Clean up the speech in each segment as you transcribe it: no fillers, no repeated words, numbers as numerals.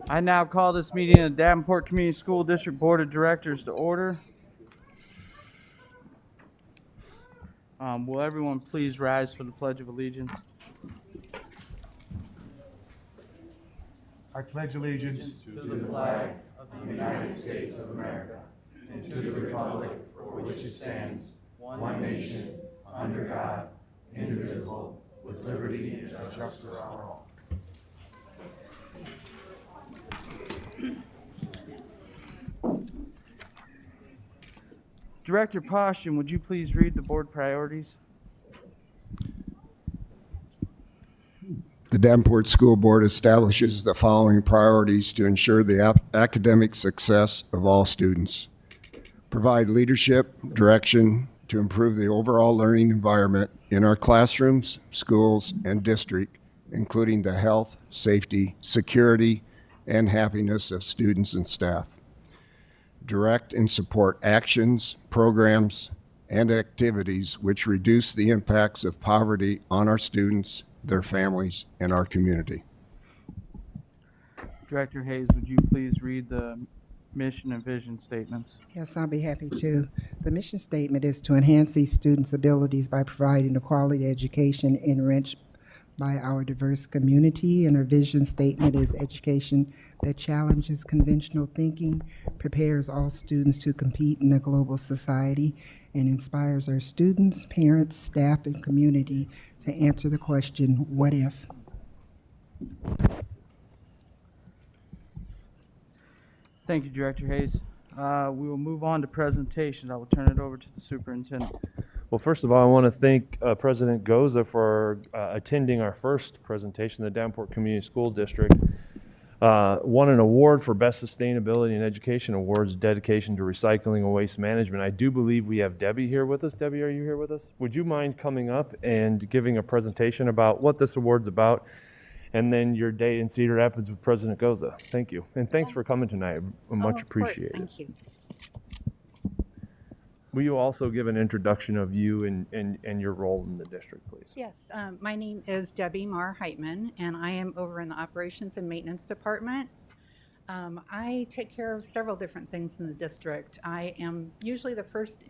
I now call this meeting of the Davenport Community School District Board of Directors to order. Will everyone please rise for the Pledge of Allegiance? I pledge allegiance to the flag of the United States of America and to the republic for which it stands, one nation, under God, indivisible, with liberty and justice for all. Director Poston, would you please read the board priorities? The Davenport School Board establishes the following priorities to ensure the academic success of all students. Provide leadership, direction to improve the overall learning environment in our classrooms, schools, and district, including the health, safety, security, and happiness of students and staff. Direct and support actions, programs, and activities which reduce the impacts of poverty on our students, their families, and our community. Director Hayes, would you please read the mission and vision statements? Yes, I'll be happy to. The mission statement is to enhance these students' abilities by providing a quality education enriched by our diverse community, and our vision statement is education that challenges conventional thinking, prepares all students to compete in a global society, and inspires our students, parents, staff, and community to answer the question, what if? Thank you, Director Hayes. We will move on to presentations. I will turn it over to the superintendent. Well, first of all, I want to thank President Goza for attending our first presentation. The Davenport Community School District won an award for Best Sustainability and Education Awards, dedication to recycling and waste management. I do believe we have Debbie here with us. Debbie, are you here with us? Would you mind coming up and giving a presentation about what this award's about, and then your day in Cedar Rapids with President Goza? Thank you. And thanks for coming tonight. Much appreciated. Thank you. Will you also give an introduction of you and your role in the district, please? Yes, my name is Debbie Marr-Heitman, and I am over in the Operations and Maintenance Department. I take care of several different things in the district. I am usually the first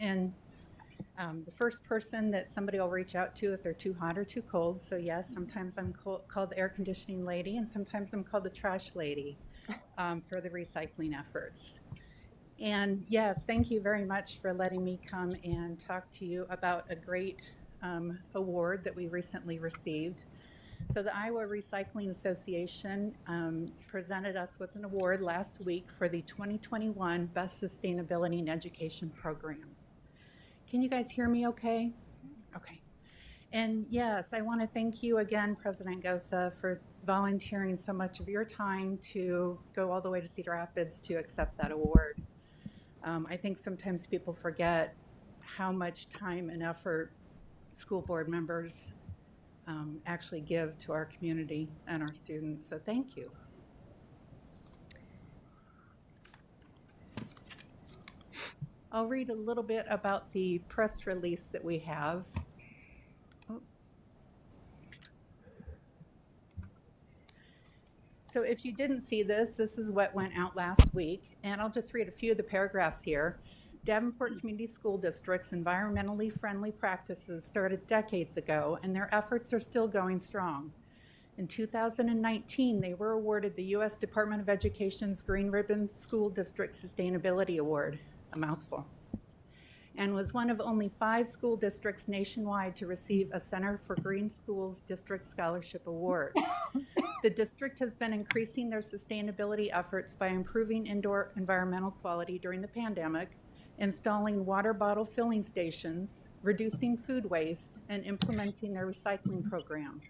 person that somebody will reach out to if they're too hot or too cold. So yes, sometimes I'm called the air conditioning lady, and sometimes I'm called the trash lady for the recycling efforts. And yes, thank you very much for letting me come and talk to you about a great award that we recently received. So the Iowa Recycling Association presented us with an award last week for the 2021 Best Sustainability and Education Program. Can you guys hear me okay? Okay. And yes, I want to thank you again, President Goza, for volunteering so much of your time to go all the way to Cedar Rapids to accept that award. I think sometimes people forget how much time and effort school board members actually give to our community and our students. So thank you. I'll read a little bit about the press release that we have. So if you didn't see this, this is what went out last week, and I'll just read a few of the paragraphs here. Davenport Community School District's environmentally friendly practices started decades ago, and their efforts are still going strong. In 2019, they were awarded the U.S. Department of Education's Green Ribbon School District Sustainability Award, a mouthful, and was one of only 5 school districts nationwide to receive a Center for Green Schools District Scholarship Award. The district has been increasing their sustainability efforts by improving indoor environmental quality during the pandemic, installing water bottle filling stations, reducing food waste, and implementing their recycling program.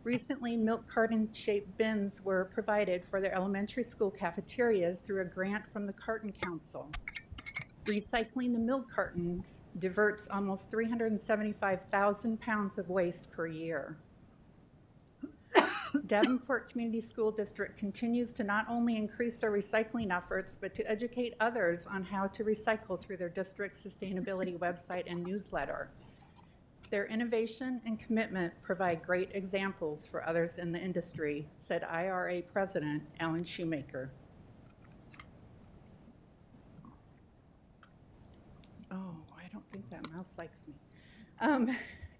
Recently, milk carton-shaped bins were provided for their elementary school cafeterias through a grant from the Carton Council. Recycling the milk cartons diverts almost 375,000 pounds of waste per year. Davenport Community School District continues to not only increase their recycling efforts, but to educate others on how to recycle through their district's sustainability website and newsletter. Their innovation and commitment provide great examples for others in the industry, said IRA President Alan Shoemaker. Oh, I don't think that mouse likes me.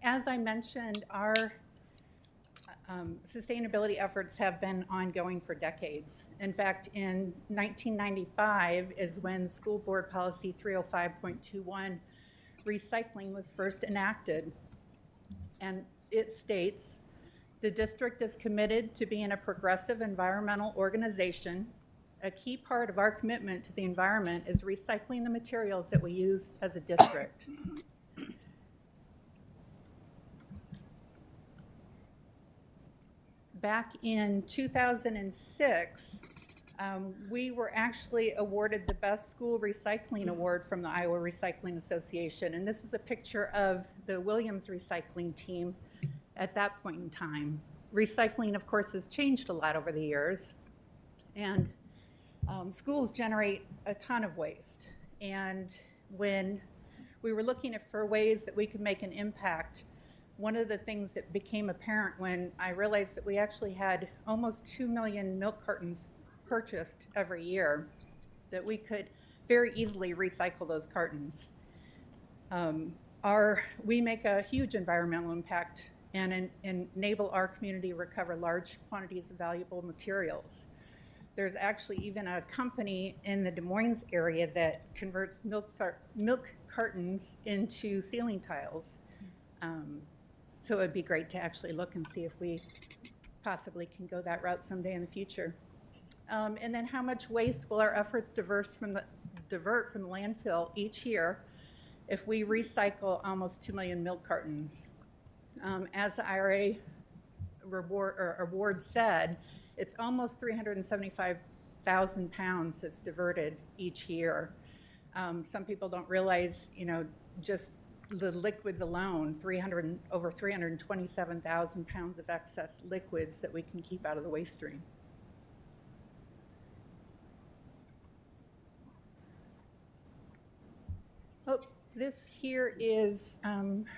As I mentioned, our sustainability efforts have been ongoing for decades. In fact, in 1995 is when School Board Policy 305.21 recycling was first enacted. And it states, the district is committed to being a progressive environmental organization. A key part of our commitment to the environment is recycling the materials that we use as a district. Back in 2006, we were actually awarded the Best School Recycling Award from the Iowa Recycling Association. And this is a picture of the Williams recycling team at that point in time. Recycling, of course, has changed a lot over the years. And schools generate a ton of waste. And when we were looking for ways that we could make an impact, one of the things that became apparent when I realized that we actually had almost 2 million milk cartons purchased every year, that we could very easily recycle those cartons. We make a huge environmental impact and enable our community to recover large quantities of valuable materials. There's actually even a company in the Des Moines area that converts milk cartons into ceiling tiles. So it'd be great to actually look and see if we possibly can go that route someday in the future. And then how much waste will our efforts divert from the landfill each year if we recycle almost 2 million milk cartons? As the IRA award said, it's almost 375,000 pounds that's diverted each year. Some people don't realize, just the liquids alone, over 327,000 pounds of excess liquids that we can keep out of the waste stream. Oh, this here is,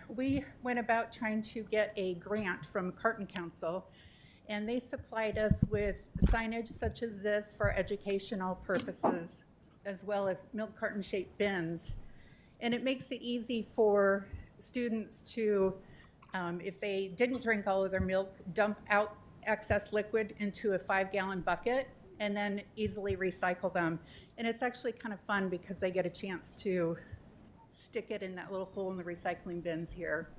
we went about trying to get a grant from Carton Council, and they supplied us with signage such as this for educational purposes, as well as milk carton shaped bins. And it makes it easy for students to, if they didn't drink all of their milk, dump out excess liquid into a 5-gallon bucket and then easily recycle them. And it's actually kind of fun because they get a chance to stick it in that little hole in the recycling bins here.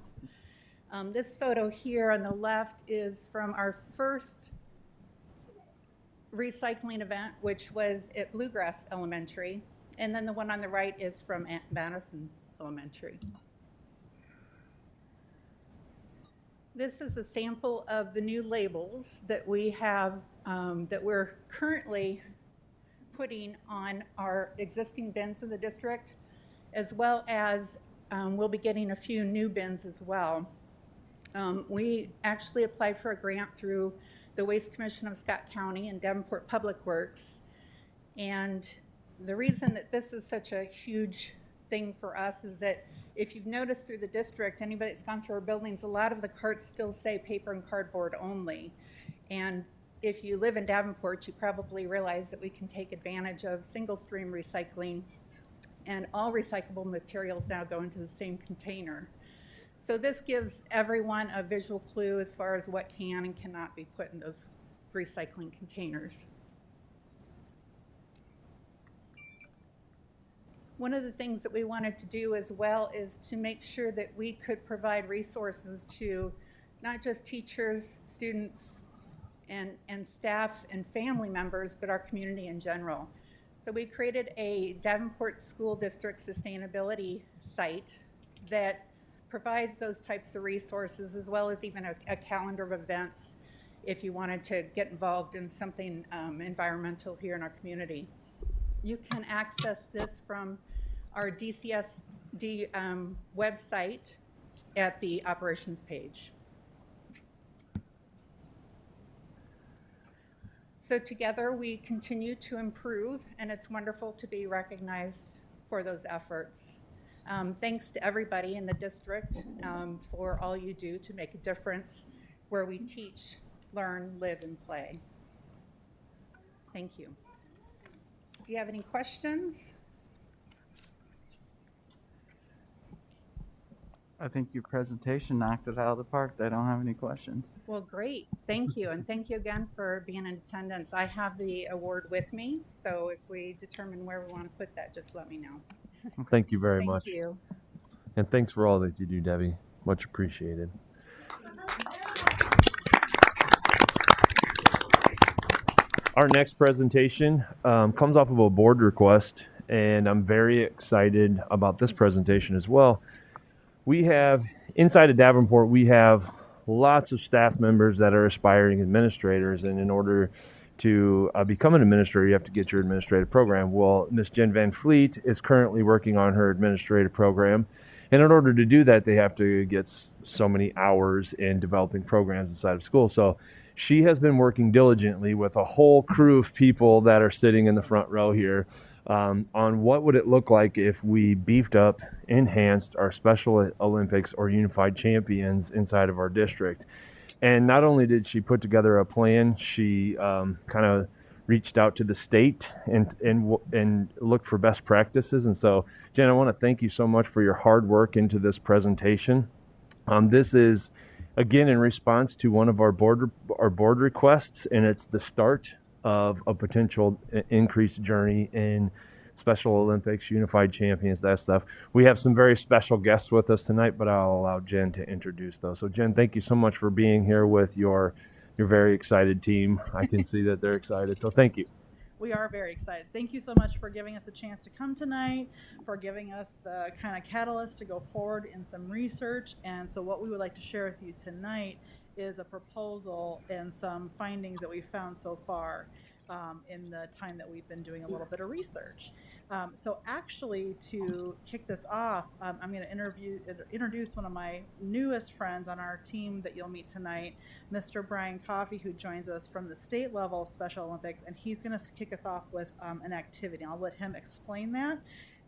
This photo here on the left is from our first recycling event, which was at Bluegrass Elementary. And then the one on the right is from Madison Elementary. This is a sample of the new labels that we have, that we're currently putting on our existing bins in the district, as well as we'll be getting a few new bins as well. We actually applied for a grant through the Waste Commission of Scott County and Davenport Public Works. And the reason that this is such a huge thing for us is that if you've noticed through the district, anybody that's gone through our buildings, a lot of the carts still say paper and cardboard only. And if you live in Davenport, you probably realize that we can take advantage of single stream recycling, and all recyclable materials now go into the same container. So this gives everyone a visual clue as far as what can and cannot be put in those recycling containers. One of the things that we wanted to do as well is to make sure that we could provide resources to not just teachers, students, and staff and family members, but our community in general. So we created a Davenport School District Sustainability site that provides those types of resources, as well as even a calendar of events if you wanted to get involved in something environmental here in our community. You can access this from our DCSD website at the operations page. So together we continue to improve, and it's wonderful to be recognized for those efforts. Thanks to everybody in the district for all you do to make a difference where we teach, learn, live, and play. Thank you. Do you have any questions? I think your presentation knocked it out of the park. I don't have any questions. Well, great. Thank you. And thank you again for being in attendance. I have the award with me, so if we determine where we want to put that, just let me know. Thank you very much. Thank you. And thanks for all that you do, Debbie. Much appreciated. Our next presentation comes off of a board request, and I'm very excited about this presentation as well. We have, inside of Davenport, we have lots of staff members that are aspiring administrators, and in order to become an administrator, you have to get your administrative program. Well, Miss Jen Van Fleet is currently working on her administrative program, and in order to do that, they have to get so many hours in developing programs inside of school. So she has been working diligently with a whole crew of people that are sitting in the front row here on what would it look like if we beefed up, enhanced our Special Olympics or Unified Champions inside of our district. And not only did she put together a plan, she kind of reached out to the state and looked for best practices. And so, Jen, I want to thank you so much for your hard work into this presentation. This is, again, in response to one of our board requests, and it's the start of a potential increased journey in Special Olympics, Unified Champions, that stuff. We have some very special guests with us tonight, but I'll allow Jen to introduce those. So, Jen, thank you so much for being here with your very excited team. I can see that they're excited, so thank you. We are very excited. Thank you so much for giving us a chance to come tonight, for giving us the kind of catalyst to go forward in some research. And so what we would like to share with you tonight is a proposal and some findings that we've found so far in the time that we've been doing a little bit of research. So actually, to kick this off, I'm going to introduce one of my newest friends on our team that you'll meet tonight, Mr. Brian Coffey, who joins us from the state level Special Olympics, and he's going to kick us off with an activity. I'll let him explain that.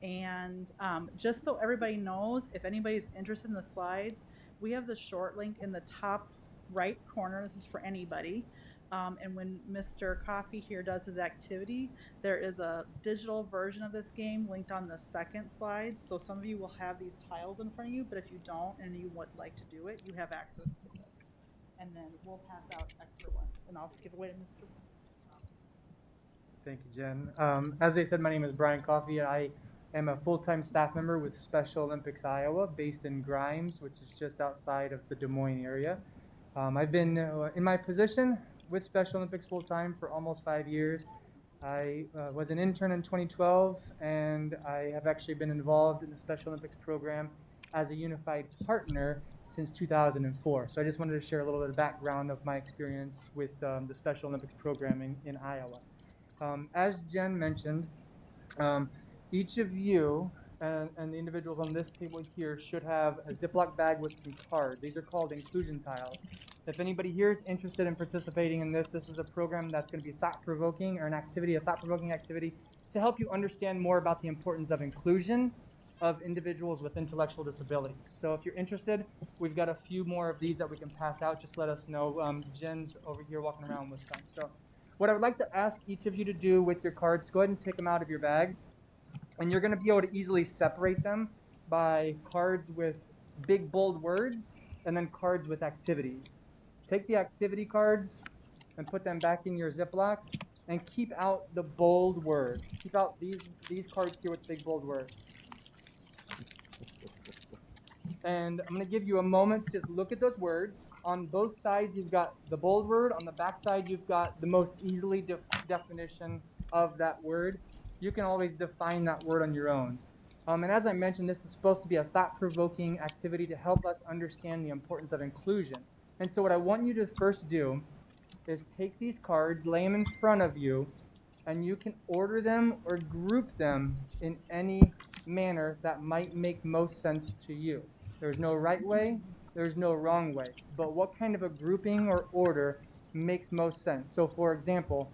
And just so everybody knows, if anybody's interested in the slides, we have the short link in the top right corner. This is for anybody. And when Mr. Coffey here does his activity, there is a digital version of this game linked on the second slide. So some of you will have these tiles in front of you, but if you don't and you would like to do it, you have access to this. And then we'll pass out extra ones. And I'll give away to Mr. Thank you, Jen. As I said, my name is Brian Coffey. I am a full-time staff member with Special Olympics Iowa, based in Grimes, which is just outside of the Des Moines area. I've been in my position with Special Olympics full-time for almost 5 years. I was an intern in 2012, and I have actually been involved in the Special Olympics program as a unified partner since 2004. So I just wanted to share a little bit of background of my experience with the Special Olympics programming in Iowa. As Jen mentioned, each of you and the individuals on this table here should have a Ziploc bag with some cards. These are called inclusion tiles. If anybody here is interested in participating in this is a program that's going to be thought-provoking, or a thought-provoking activity to help you understand more about the importance of inclusion of individuals with intellectual disabilities. So if you're interested, we've got a few more of these that we can pass out. Just let us know. Jen's over here walking around with some. So what I would like to ask each of you to do with your cards, go ahead and take them out of your bag. And you're going to be able to easily separate them by cards with big, bold words and then cards with activities. Take the activity cards and put them back in your Ziploc and keep out the bold words. Keep out these cards here with big, bold words. And I'm going to give you a moment to just look at those words. On both sides, you've got the bold word. On the back side, you've got the most easily definition of that word. You can always define that word on your own. And as I mentioned, this is supposed to be a thought-provoking activity to help us understand the importance of inclusion. And so what I want you to first do is take these cards, lay them in front of you, and you can order them or group them in any manner that might make most sense to you. There's no right way, there's no wrong way, but what kind of a grouping or order makes most sense? So for example,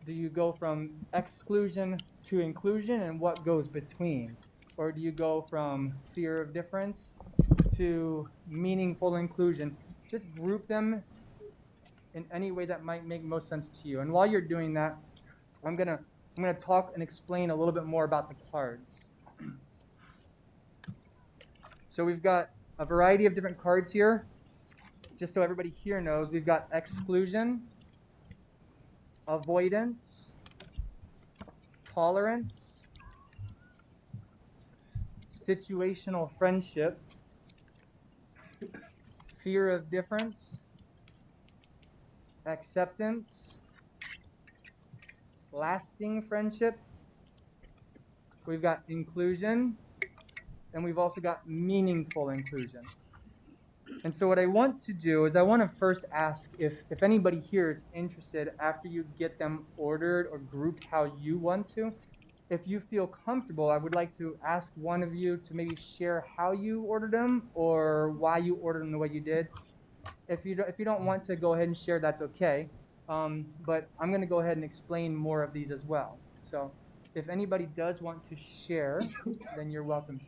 do you go from exclusion to inclusion, and what goes between? Or do you go from fear of difference to meaningful inclusion? Just group them in any way that might make most sense to you. And while you're doing that, I'm gonna talk and explain a little bit more about the cards. So we've got a variety of different cards here. Just so everybody here knows, we've got exclusion, avoidance, tolerance, situational friendship, fear of difference, acceptance, lasting friendship. We've got inclusion, and we've also got meaningful inclusion. And so what I want to do is I want to first ask if anybody here is interested, after you get them ordered or grouped how you want to, if you feel comfortable, I would like to ask one of you to maybe share how you ordered them or why you ordered them the way you did. If you don't want to go ahead and share, that's okay. But I'm going to go ahead and explain more of these as well. So if anybody does want to share, then you're welcome to.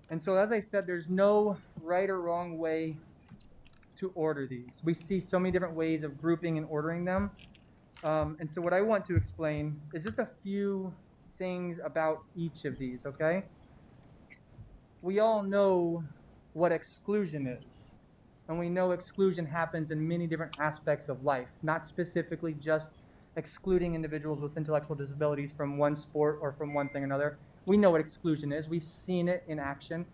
And so, as I said, there's no right or wrong way to order these. We see so many different ways of grouping and ordering them. And so what I want to explain is just a few things about each of these, okay? We all know what exclusion is. And we know exclusion happens in many different aspects of life, not specifically just excluding individuals with intellectual disabilities from one sport or from one thing or another. We know what exclusion is. We've seen it in action.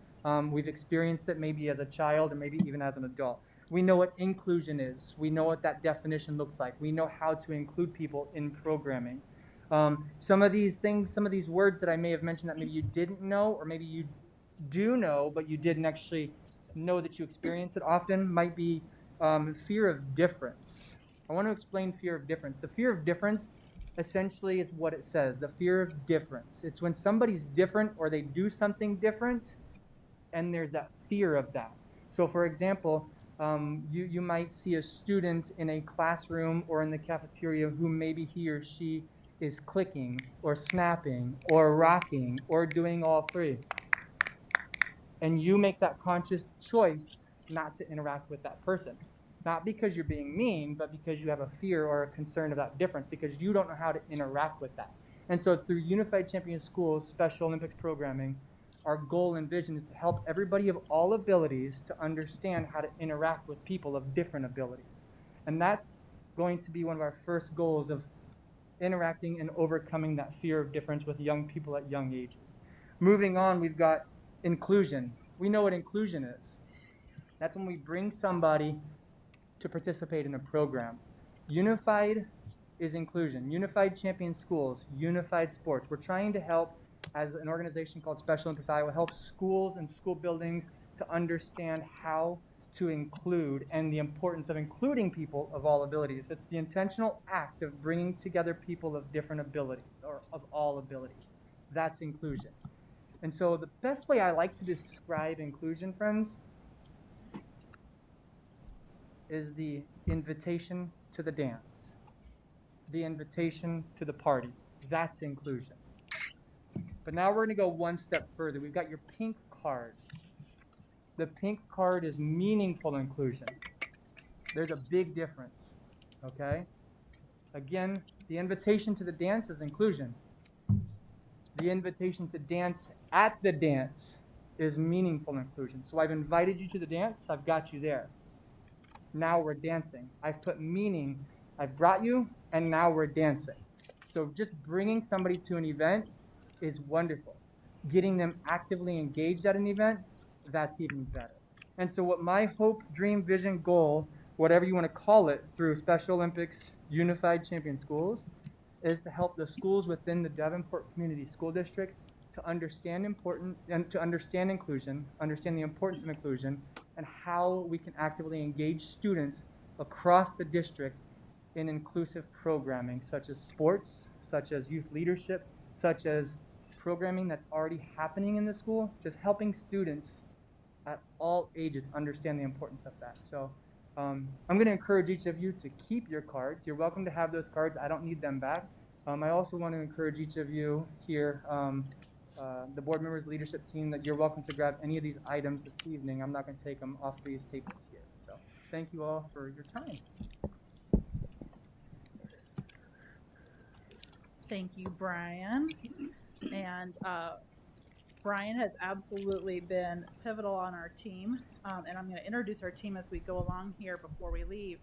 We've experienced it maybe as a child or maybe even as an adult. We know what inclusion is. We know what that definition looks like. We know how to include people in programming. Some of these things, some of these words that I may have mentioned that maybe you didn't know, or maybe you do know, but you didn't actually know that you experience it often, might be fear of difference. I want to explain fear of difference. The fear of difference essentially is what it says, the fear of difference. It's when somebody's different or they do something different, and there's that fear of that. So for example, you might see a student in a classroom or in the cafeteria who maybe he or she is clicking or snapping or rocking or doing all three. And you make that conscious choice not to interact with that person. Not because you're being mean, but because you have a fear or a concern of that difference, because you don't know how to interact with that. And so through Unified Champion Schools Special Olympics programming, our goal and vision is to help everybody of all abilities to understand how to interact with people of different abilities. And that's going to be one of our first goals of interacting and overcoming that fear of difference with young people at young ages. Moving on, we've got inclusion. We know what inclusion is. That's when we bring somebody to participate in a program. Unified is inclusion. Unified Champion Schools, unified sports. We're trying to help, as an organization called Special Olympics Iowa, help schools and school buildings to understand how to include and the importance of including people of all abilities. It's the intentional act of bringing together people of different abilities or of all abilities. That's inclusion. And so the best way I like to describe inclusion, friends, is the invitation to the dance, the invitation to the party. That's inclusion. But now we're going to go one step further. We've got your pink card. The pink card is meaningful inclusion. There's a big difference, okay? Again, the invitation to the dance is inclusion. The invitation to dance at the dance is meaningful inclusion. So I've invited you to the dance. I've got you there. Now we're dancing. I've put meaning. I've brought you, and now we're dancing. So just bringing somebody to an event is wonderful. Getting them actively engaged at an event, that's even better. And so what my hope, dream, vision, goal, whatever you want to call it, through Special Olympics Unified Champion Schools, is to help the schools within the Davenport Community School District to understand inclusion, understand the importance of inclusion, and how we can actively engage students across the district in inclusive programming, such as sports, such as youth leadership, such as programming that's already happening in the school, just helping students at all ages understand the importance of that. So I'm going to encourage each of you to keep your cards. You're welcome to have those cards. I don't need them back. I also want to encourage each of you here, the board members, leadership team, that you're welcome to grab any of these items this evening. I'm not going to take them off these tables here. So thank you all for your time. Thank you, Brian. And Brian has absolutely been pivotal on our team. And I'm going to introduce our team as we go along here before we leave.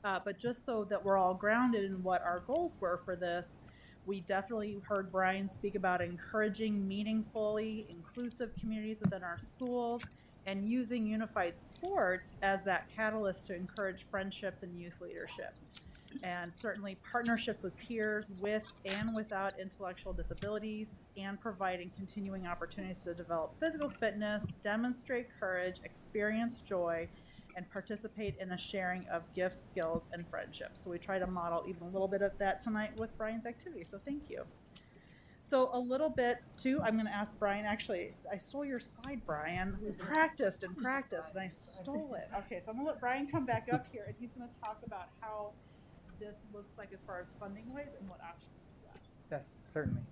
But just so that we're all grounded in what our goals were for this, we definitely heard Brian speak about encouraging meaningfully inclusive communities within our schools and using unified sports as that catalyst to encourage friendships and youth leadership. And certainly partnerships with peers with and without intellectual disabilities, and providing continuing opportunities to develop physical fitness, demonstrate courage, experience joy, and participate in a sharing of gifts, skills, and friendships. So we try to model even a little bit of that tonight with Brian's activity, so thank you. So a little bit too, I'm gonna ask Brian, actually, I stole your slide, Brian. We practiced and I stole it. Okay, so I'm gonna let Brian come back up here and he's gonna talk about how this looks like as far as funding ways and what options we've got. Yes, certainly.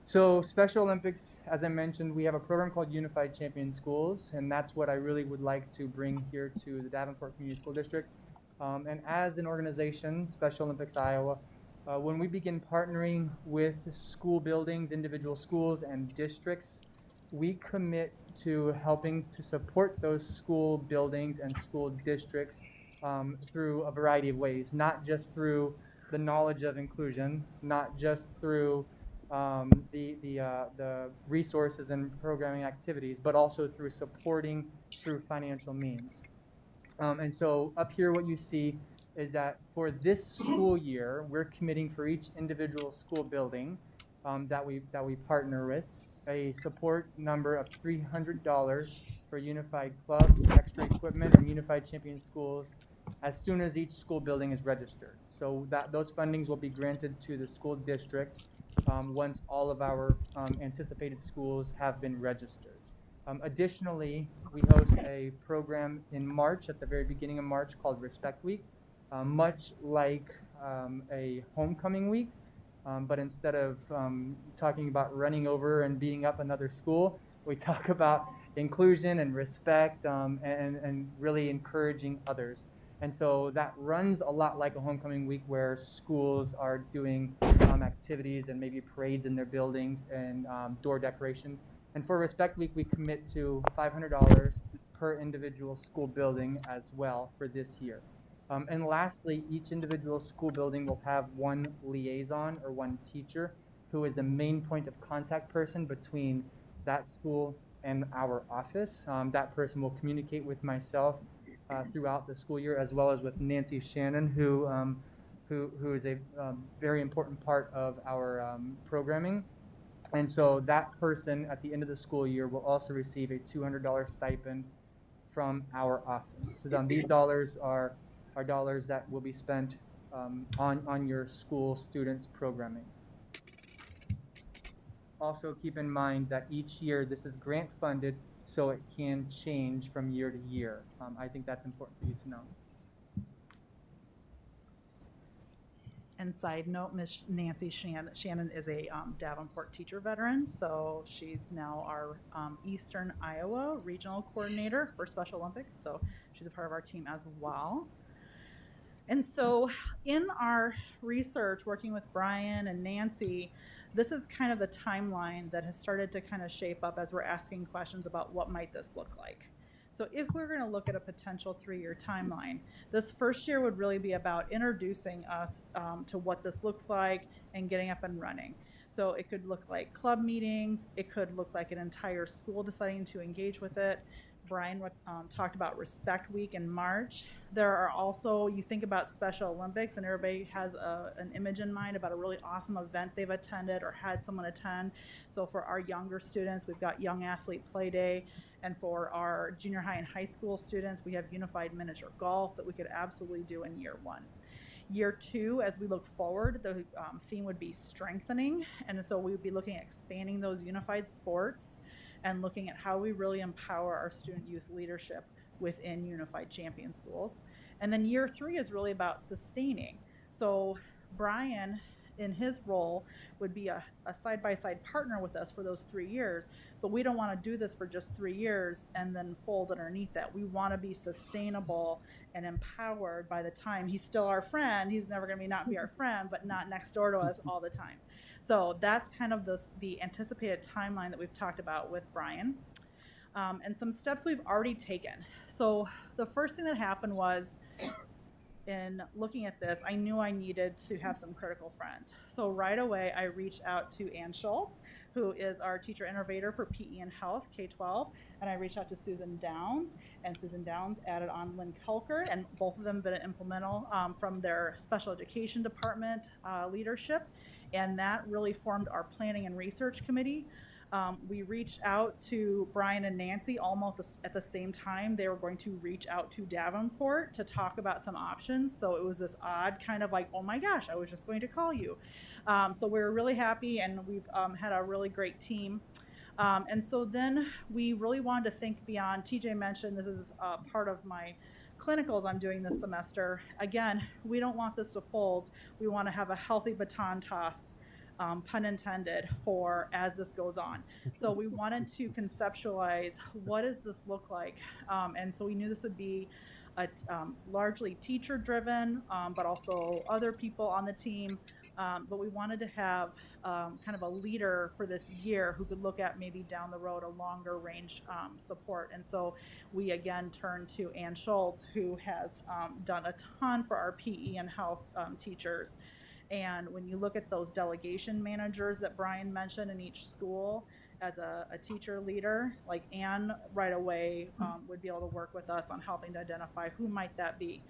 So Special Olympics, as I mentioned, we have a program called Unified Champion Schools, and that's what I really would like to bring here to the Davenport Community School District. And as an organization, Special Olympics Iowa, when we begin partnering with school buildings, individual schools, and districts, we commit to helping to support those school buildings and school districts through a variety of ways, not just through the knowledge of inclusion, not just through the resources and programming activities, but also through supporting through financial means. And so up here what you see is that for this school year, we're committing for each individual school building that we partner with a support number of $300 for unified clubs, extra equipment, and unified champion schools as soon as each school building is registered. So that those fundings will be granted to the school district once all of our anticipated schools have been registered. Additionally, we host a program in March, at the very beginning of March, called Respect Week, much like a homecoming week, but instead of talking about running over and beating up another school, we talk about inclusion and respect and really encouraging others. And so that runs a lot like a homecoming week, where schools are doing activities and maybe parades in their buildings and door decorations. And for Respect Week, we commit to $500 per individual school building as well for this year. And lastly, each individual school building will have one liaison or one teacher who is the main point of contact person between that school and our office. That person will communicate with myself throughout the school year, as well as with Nancy Shannon, who is a very important part of our programming. And so that person at the end of the school year will also receive a $200 stipend from our office. So these dollars are dollars that will be spent on your school students' programming. Also keep in mind that each year this is grant funded, so it can change from year to year. I think that's important for you to know. And side note, Miss Nancy Shannon is a Davenport teacher veteran, so she's now our Eastern Iowa regional coordinator for Special Olympics, so she's a part of our team as well. And so in our research, working with Brian and Nancy, this is kind of the timeline that has started to kind of shape up as we're asking questions about what might this look like. So if we're going to look at a potential 3-year timeline, this first year would really be about introducing us to what this looks like and getting up and running. So it could look like club meetings. It could look like an entire school deciding to engage with it. Brian talked about Respect Week in March. There are also, you think about Special Olympics and everybody has an image in mind about a really awesome event they've attended or had someone attend. So for our younger students, we've got Young Athlete Play Day. And for our junior high and high school students, we have Unified Miniature Golf that we could absolutely do in year 1. Year 2, as we look forward, the theme would be strengthening. And so we would be looking at expanding those unified sports and looking at how we really empower our student youth leadership within Unified Champion Schools. And then year 3 is really about sustaining. So Brian, in his role, would be a side-by-side partner with us for those 3 years, but we don't want to do this for just 3 years and then fold underneath that. We want to be sustainable and empowered by the time he's still our friend. He's never going to not be our friend, but not next door to us all the time. So that's kind of the anticipated timeline that we've talked about with Brian. And some steps we've already taken. So the first thing that happened was, in looking at this, I knew I needed to have some critical friends. So right away, I reached out to Ann Schultz, who is our teacher innovator for PE and Health, K-12, and I reached out to Susan Downs, and Susan Downs added on Lynn Kelker, and both of them have been instrumental from their special education department leadership, and that really formed our planning and research committee. We reached out to Brian and Nancy almost at the same time. They were going to reach out to Davenport to talk about some options. So it was this odd kind of like, oh my gosh, I was just going to call you. So we were really happy, and we've had a really great team. And so then we really wanted to think beyond. TJ mentioned this is part of my clinicals I'm doing this semester. Again, we don't want this to fold. We want to have a healthy baton toss, pun intended, for as this goes on. So we wanted to conceptualize, what does this look like? And so we knew this would be largely teacher driven, but also other people on the team. But we wanted to have kind of a leader for this year who could look at maybe down the road a longer range support. And so we again turned to Ann Schultz, who has done a ton for our PE and health teachers. And when you look at those delegation managers that Brian mentioned in each school as a teacher leader, like Ann right away would be able to work with us on helping to identify who might that be.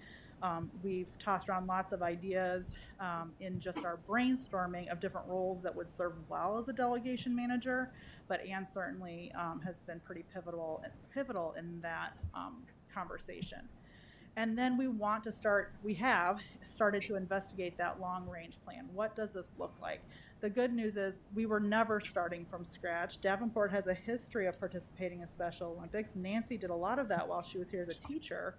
We've tossed around lots of ideas in just our brainstorming of different roles that would serve well as a delegation manager, but Ann certainly has been pretty pivotal in that conversation. And then we have started to investigate that long range plan. What does this look like? The good news is we were never starting from scratch. Davenport has a history of participating in Special Olympics. Nancy did a lot of that while she was here as a teacher.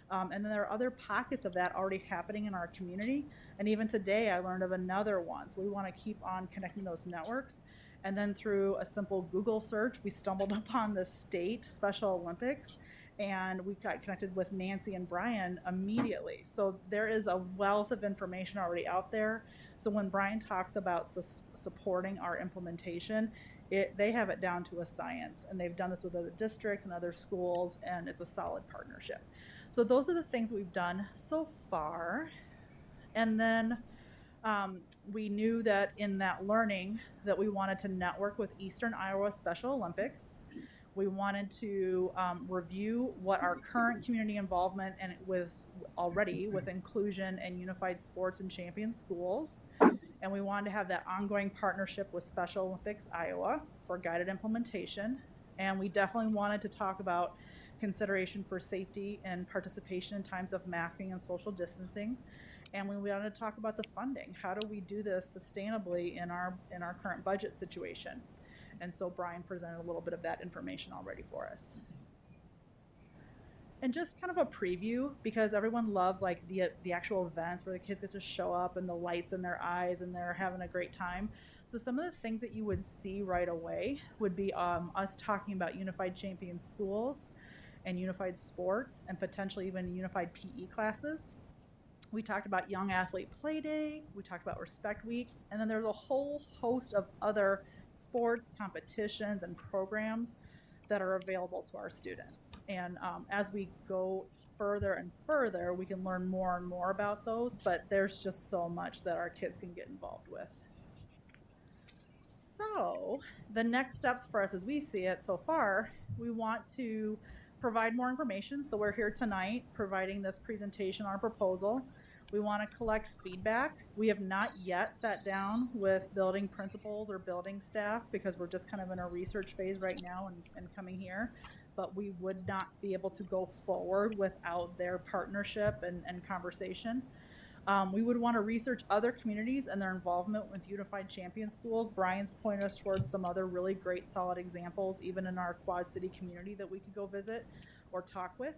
And then there are other pockets of that already happening in our community. And even today, I learned of another one. So we want to keep on connecting those networks. And then through a simple Google search, we stumbled upon the state Special Olympics, and we got connected with Nancy and Brian immediately. So there is a wealth of information already out there. So when Brian talks about supporting our implementation, they have it down to a science, and they've done this with other districts and other schools, and it's a solid partnership. So those are the things we've done so far. And then we knew that in that learning that we wanted to network with Eastern Iowa Special Olympics. We wanted to review what our current community involvement and with inclusion and unified sports and champion schools. And we wanted to have that ongoing partnership with Special Olympics Iowa for guided implementation. And we definitely wanted to talk about consideration for safety and participation in times of masking and social distancing. And we wanted to talk about the funding. How do we do this sustainably in our current budget situation? And so Brian presented a little bit of that information already for us. And just kind of a preview, because everyone loves like the actual events where the kids get to show up and the lights in their eyes and they're having a great time. So some of the things that you would see right away would be us talking about unified champion schools and unified sports and potentially even unified PE classes. We talked about Young Athlete Play Day, we talked about Respect Week, and then there's a whole host of other sports, competitions, and programs that are available to our students. And as we go further and further, we can learn more and more about those, but there's just so much that our kids can get involved with. So the next steps for us as we see it so far, we want to provide more information. So we're here tonight providing this presentation, our proposal. We want to collect feedback. We have not yet sat down with building principals or building staff because we're just kind of in a research phase right now and coming here. But we would not be able to go forward without their partnership and conversation. We would want to research other communities and their involvement with Unified Champion Schools. Brian's pointed us towards some other really great solid examples, even in our Quad City community, that we could go visit, or talk with.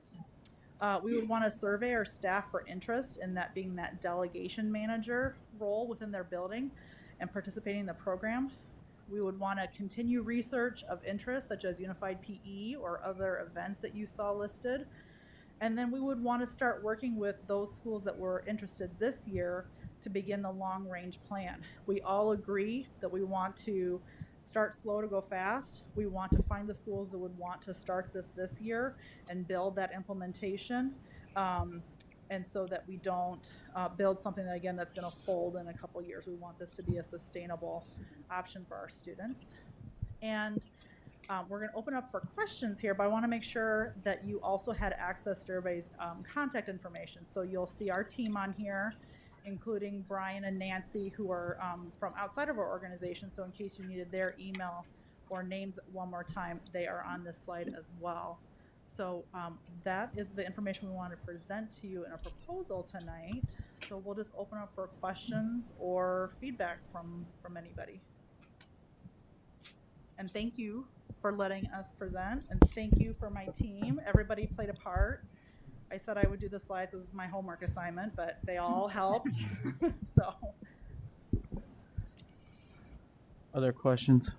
We would want to survey our staff for interest in that being that delegation manager role within their building and participating in the program. We would want to continue research of interest, such as Unified PE or other events that you saw listed. And then we would want to start working with those schools that were interested this year to begin the long-range plan. We all agree that we want to start slow to go fast. We want to find the schools that would want to start this year and build that implementation. And so that we don't build something that, again, that's going to fold in a couple years. We want this to be a sustainable option for our students. And we're going to open up for questions here, but I want to make sure that you also had access to everybody's contact information. So you'll see our team on here, including Brian and Nancy, who are from outside of our organization. So in case you needed their email or names one more time, they are on this slide as well. So that is the information we want to present to you in a proposal tonight. So we'll just open up for questions or feedback from anybody. And thank you for letting us present, and thank you for my team. Everybody played a part. I said I would do the slides as my homework assignment, but they all helped. So, Other questions?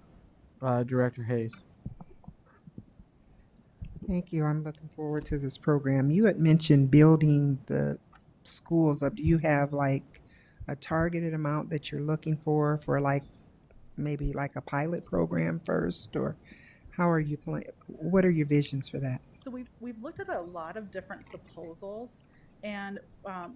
Director Hayes. Thank you. I'm looking forward to this program. You had mentioned building the schools up. Do you have like a targeted amount that you're looking for like maybe like a pilot program first, or how are you planning? What are your visions for that? so we've looked at a lot of different proposals, and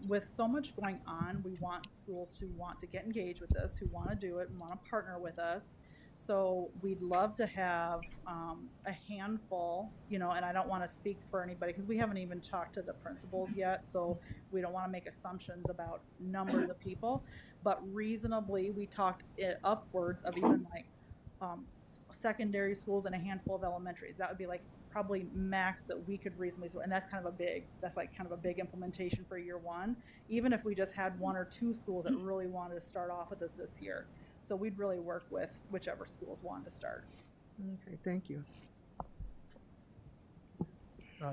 with so much going on, we want schools to want to get engaged with us, who want to do it and want to partner with us. So we'd love to have a handful, and I don't want to speak for anybody because we haven't even talked to the principals yet, so we don't want to make assumptions about numbers of people, but reasonably we talked it upwards of even like secondary schools and a handful of elementaries. That would be like probably max that we could reasonably, and that's kind of a big implementation for year one, even if we just had one or two schools that really wanted to start off with us this year. So we'd really work with whichever schools want to start. Okay, thank you.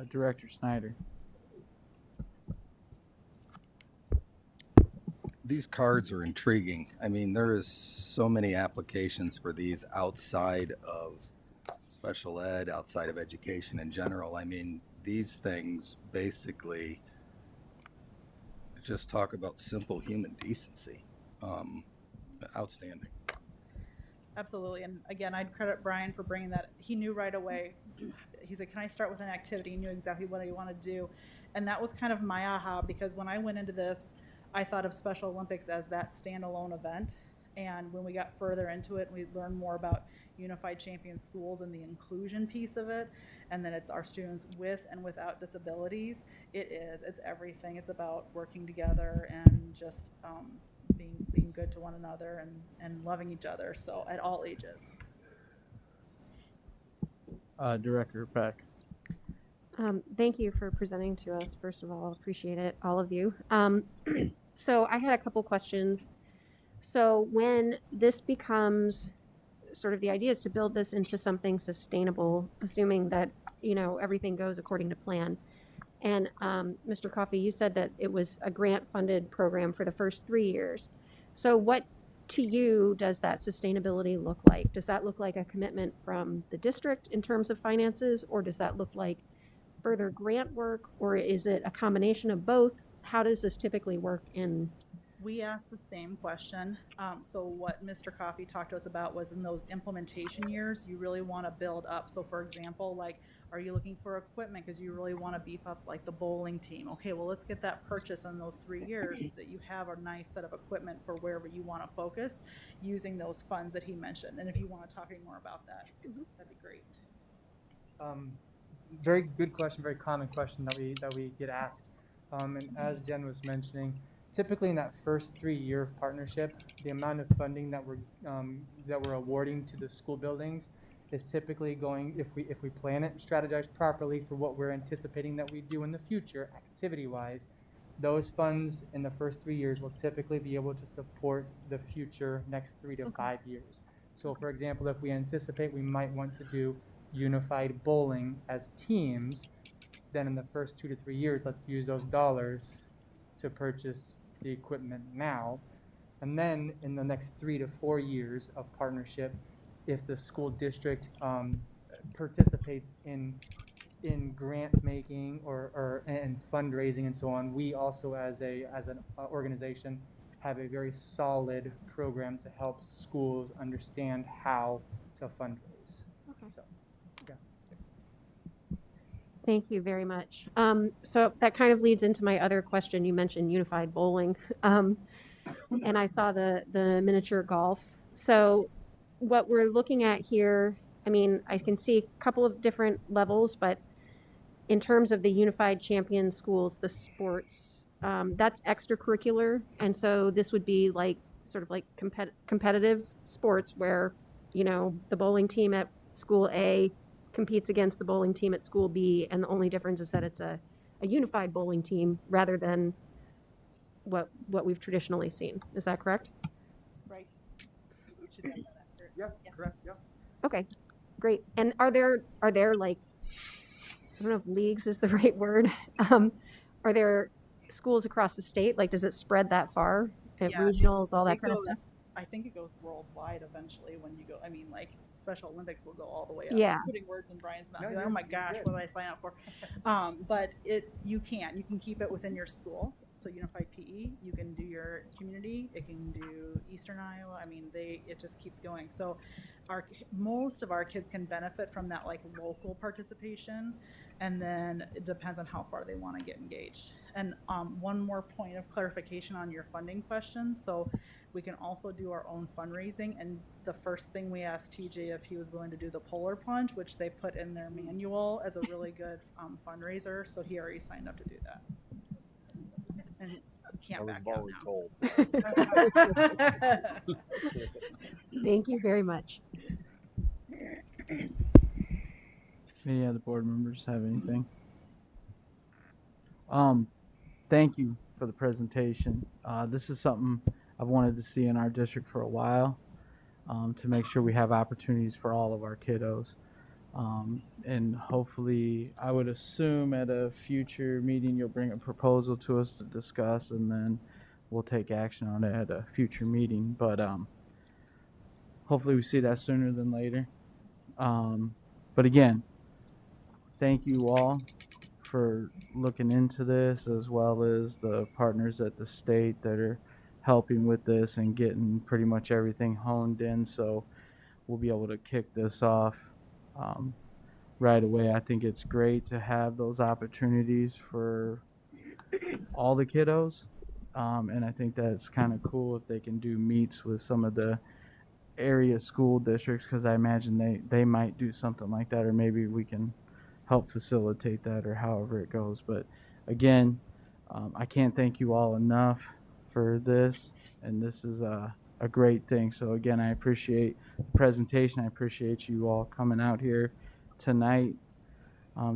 Director Snyder. These cards are intriguing. I mean, there is so many applications for these outside of special ed, outside of education in general. I mean, these things basically just talk about simple human decency. Outstanding. Absolutely. And again, I'd credit Brian for bringing that. He knew right away. He said, can I start with an activity? He knew exactly what he wanted to do. And that was kind of my aha, because when I went into this, I thought of Special Olympics as that standalone event. And when we got further into it, we learned more about Unified Champion Schools and the inclusion piece of it. And then it's our students with and without disabilities. It's everything. It's about working together and just being good to one another and loving each other. So at all ages. Director Peck. Thank you for presenting to us. First of all, appreciate it, all of you. So I had a couple questions. So when this becomes sort of the idea is to build this into something sustainable, assuming that, everything goes according to plan. And Mr. Coffey, you said that it was a grant-funded program for the first 3 years. So what, to you, does that sustainability look like? Does that look like a commitment from the district in terms of finances, or does that look like further grant work, or is it a combination of both? How does this typically work in? We asked the same question. So what Mr. Coffey talked to us about was in those implementation years, you really want to build up. So for example, like, are you looking for equipment because you really want to beef up like the bowling team? Okay, well, let's get that purchase in those 3 years that you have a nice set of equipment for wherever you want to focus using those funds that he mentioned. And if you want to talk any more about that, that'd be great. Very good question, very common question that we get asked. And as Jen was mentioning, typically in that first 3 year of partnership, the amount of funding that we're awarding to the school buildings is typically going, if we plan it, strategize properly for what we're anticipating that we do in the future, activity-wise, those funds in the first 3 years will typically be able to support the future next 3 to 5 years. So for example, if we anticipate we might want to do unified bowling as teams, then in the first 2 to 3 years, let's use those dollars to purchase the equipment now. And then in the next 3 to 4 years of partnership, if the school district participates in grant making and fundraising and so on, we also as an organization have a very solid program to help schools understand how to fundraise. Okay. So, yeah. Thank you very much. So that kind of leads into my other question. You mentioned unified bowling, and I saw the miniature golf. So what we're looking at here, I mean, I can see a couple of different levels, but in terms of the unified champion schools, the sports, that's extracurricular, and so this would be like sort of like competitive sports where, you know, the bowling team at school A competes against the bowling team at school B, and the only difference is that it's a unified bowling team rather than what we've traditionally seen. Is that correct? Right. Should have that accurate. Yeah, correct, yeah. Okay, great. And are there like, I don't know if leagues is the right word. Are there schools across the state? Like, does it spread that far? At Yeah, regionals, all that It kind of goes- stuff? I think it goes worldwide eventually when you go. I mean, like Special Olympics will go all the way up. Yeah. I'm putting words in Brian's mouth. No, He's like, you're- oh my you're gosh, good. what did I sign up for? But you can keep it within your school. So Unified PE, you can do your community. It can do Eastern Iowa. I mean, it just keeps going. So most of our kids can benefit from that like local participation. And then it depends on how far they want to get engaged. And one more point of clarification on your funding question. So we can also do our own fundraising. And the first thing we asked TJ if he was willing to do the polar plunge, which they put in their manual as a really good fundraiser. So he already signed up to do that. And he can't back out now. Thank you very much. Any other board members have anything? Thank you for the presentation. This is something I've wanted to see in our district for a while, to make sure we have opportunities for all of our kiddos. And hopefully, I would assume at a future meeting, you'll bring a proposal to us to discuss, and then we'll take action on it at a future meeting. But hopefully we see that sooner than later. But again, thank you all for looking into this, as well as the partners at the state that are helping with this and getting pretty much everything honed in. So we'll be able to kick this off right away. I think it's great to have those opportunities for all the kiddos. And I think that's kind of cool if they can do meets with some of the area school districts, because I imagine they might do something like that, or maybe we can help facilitate that, or however it goes. But again, I can't thank you all enough for this, and this is a great thing. So again, I appreciate the presentation. I appreciate you all coming out here tonight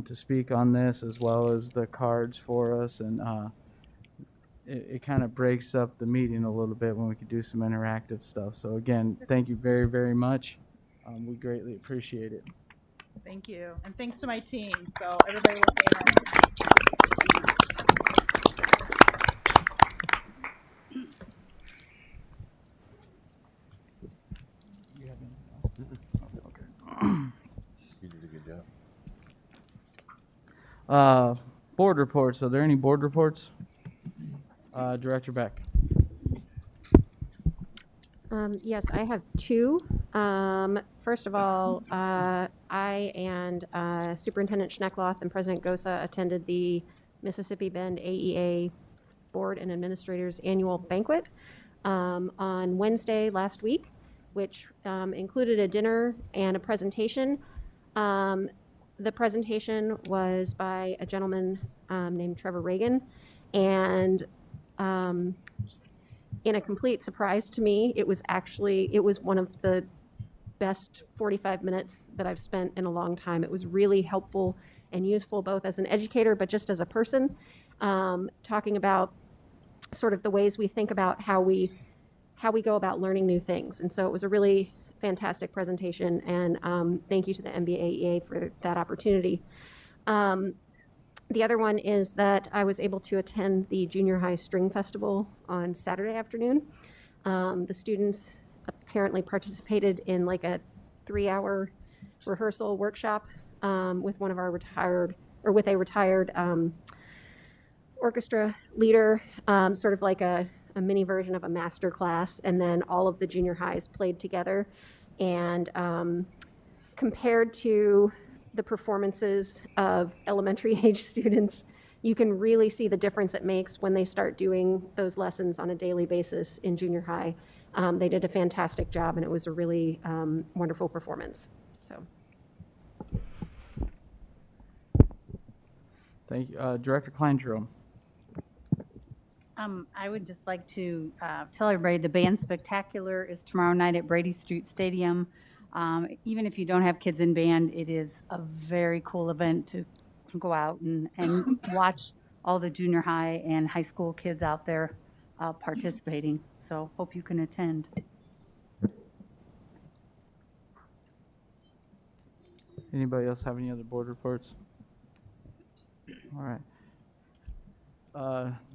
to speak on this, as well as the cards for us. And it kind of breaks up the meeting a little bit when we could do some interactive stuff. So again, thank you very, very much. We greatly appreciate it. Thank you. And thanks to my team. So everybody will stay home. You have anything else? Okay. You did a good job. Board reports. Are there any board reports? Director Beck. Yes, I have two. First of all, I and Superintendent Schneckloth and President Gosa attended the Mississippi Bend AEA Board and Administrators Annual Banquet on Wednesday last week, which included a dinner and a presentation. The presentation was by a gentleman named Trevor Reagan, and in a complete surprise to me, it was one of the best 45 minutes that I've spent in a long time. It was really helpful and useful, both as an educator, but just as a person, talking about sort of the ways we think about how we go about learning new things. And so it was a really fantastic presentation, and thank you to the MBAEA for that opportunity. The other one is that I was able to attend the Junior High String Festival on Saturday afternoon. The students apparently participated in like a 3-hour rehearsal workshop with one of our with a retired orchestra leader, sort of like a mini version of a master class. And then all of the junior highs played together. And compared to the performances of elementary age students, you can really see the difference it makes when they start doing those lessons on a daily basis in junior high. They did a fantastic job, and it was a really wonderful performance. So, Thank you. Director Klein-Jerome. I would just like to tell everybody the band spectacular is tomorrow night at Brady Street Stadium. Even if you don't have kids in band, it is a very cool event to go out and watch all the junior high and high school kids out there participating. So hope you can attend. Anybody else have any other board reports? All right.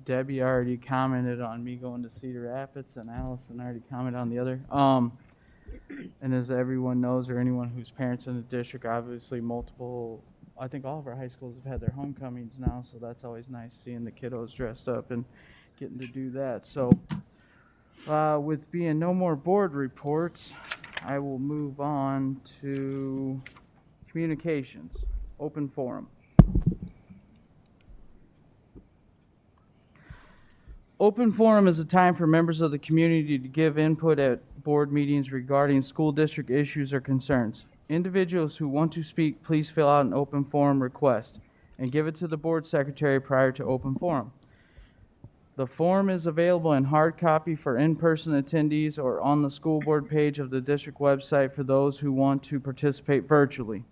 Debbie already commented on me going to Cedar Rapids, and Allison already commented on the other. And as everyone knows, or anyone who's parents in the district, obviously I think all of our high schools have had their homecomings now, so that's always nice seeing the kiddos dressed up and getting to do that. So with being no more board reports, I will move on to communications, open forum. Open forum is a time for members of the community to give input at board meetings regarding school district issues or concerns. Individuals who want to speak, please fill out an open forum request and give it to the board secretary prior to open forum. The form is available in hard copy for in-person attendees or on the school board page of the district website for those who want to participate virtually.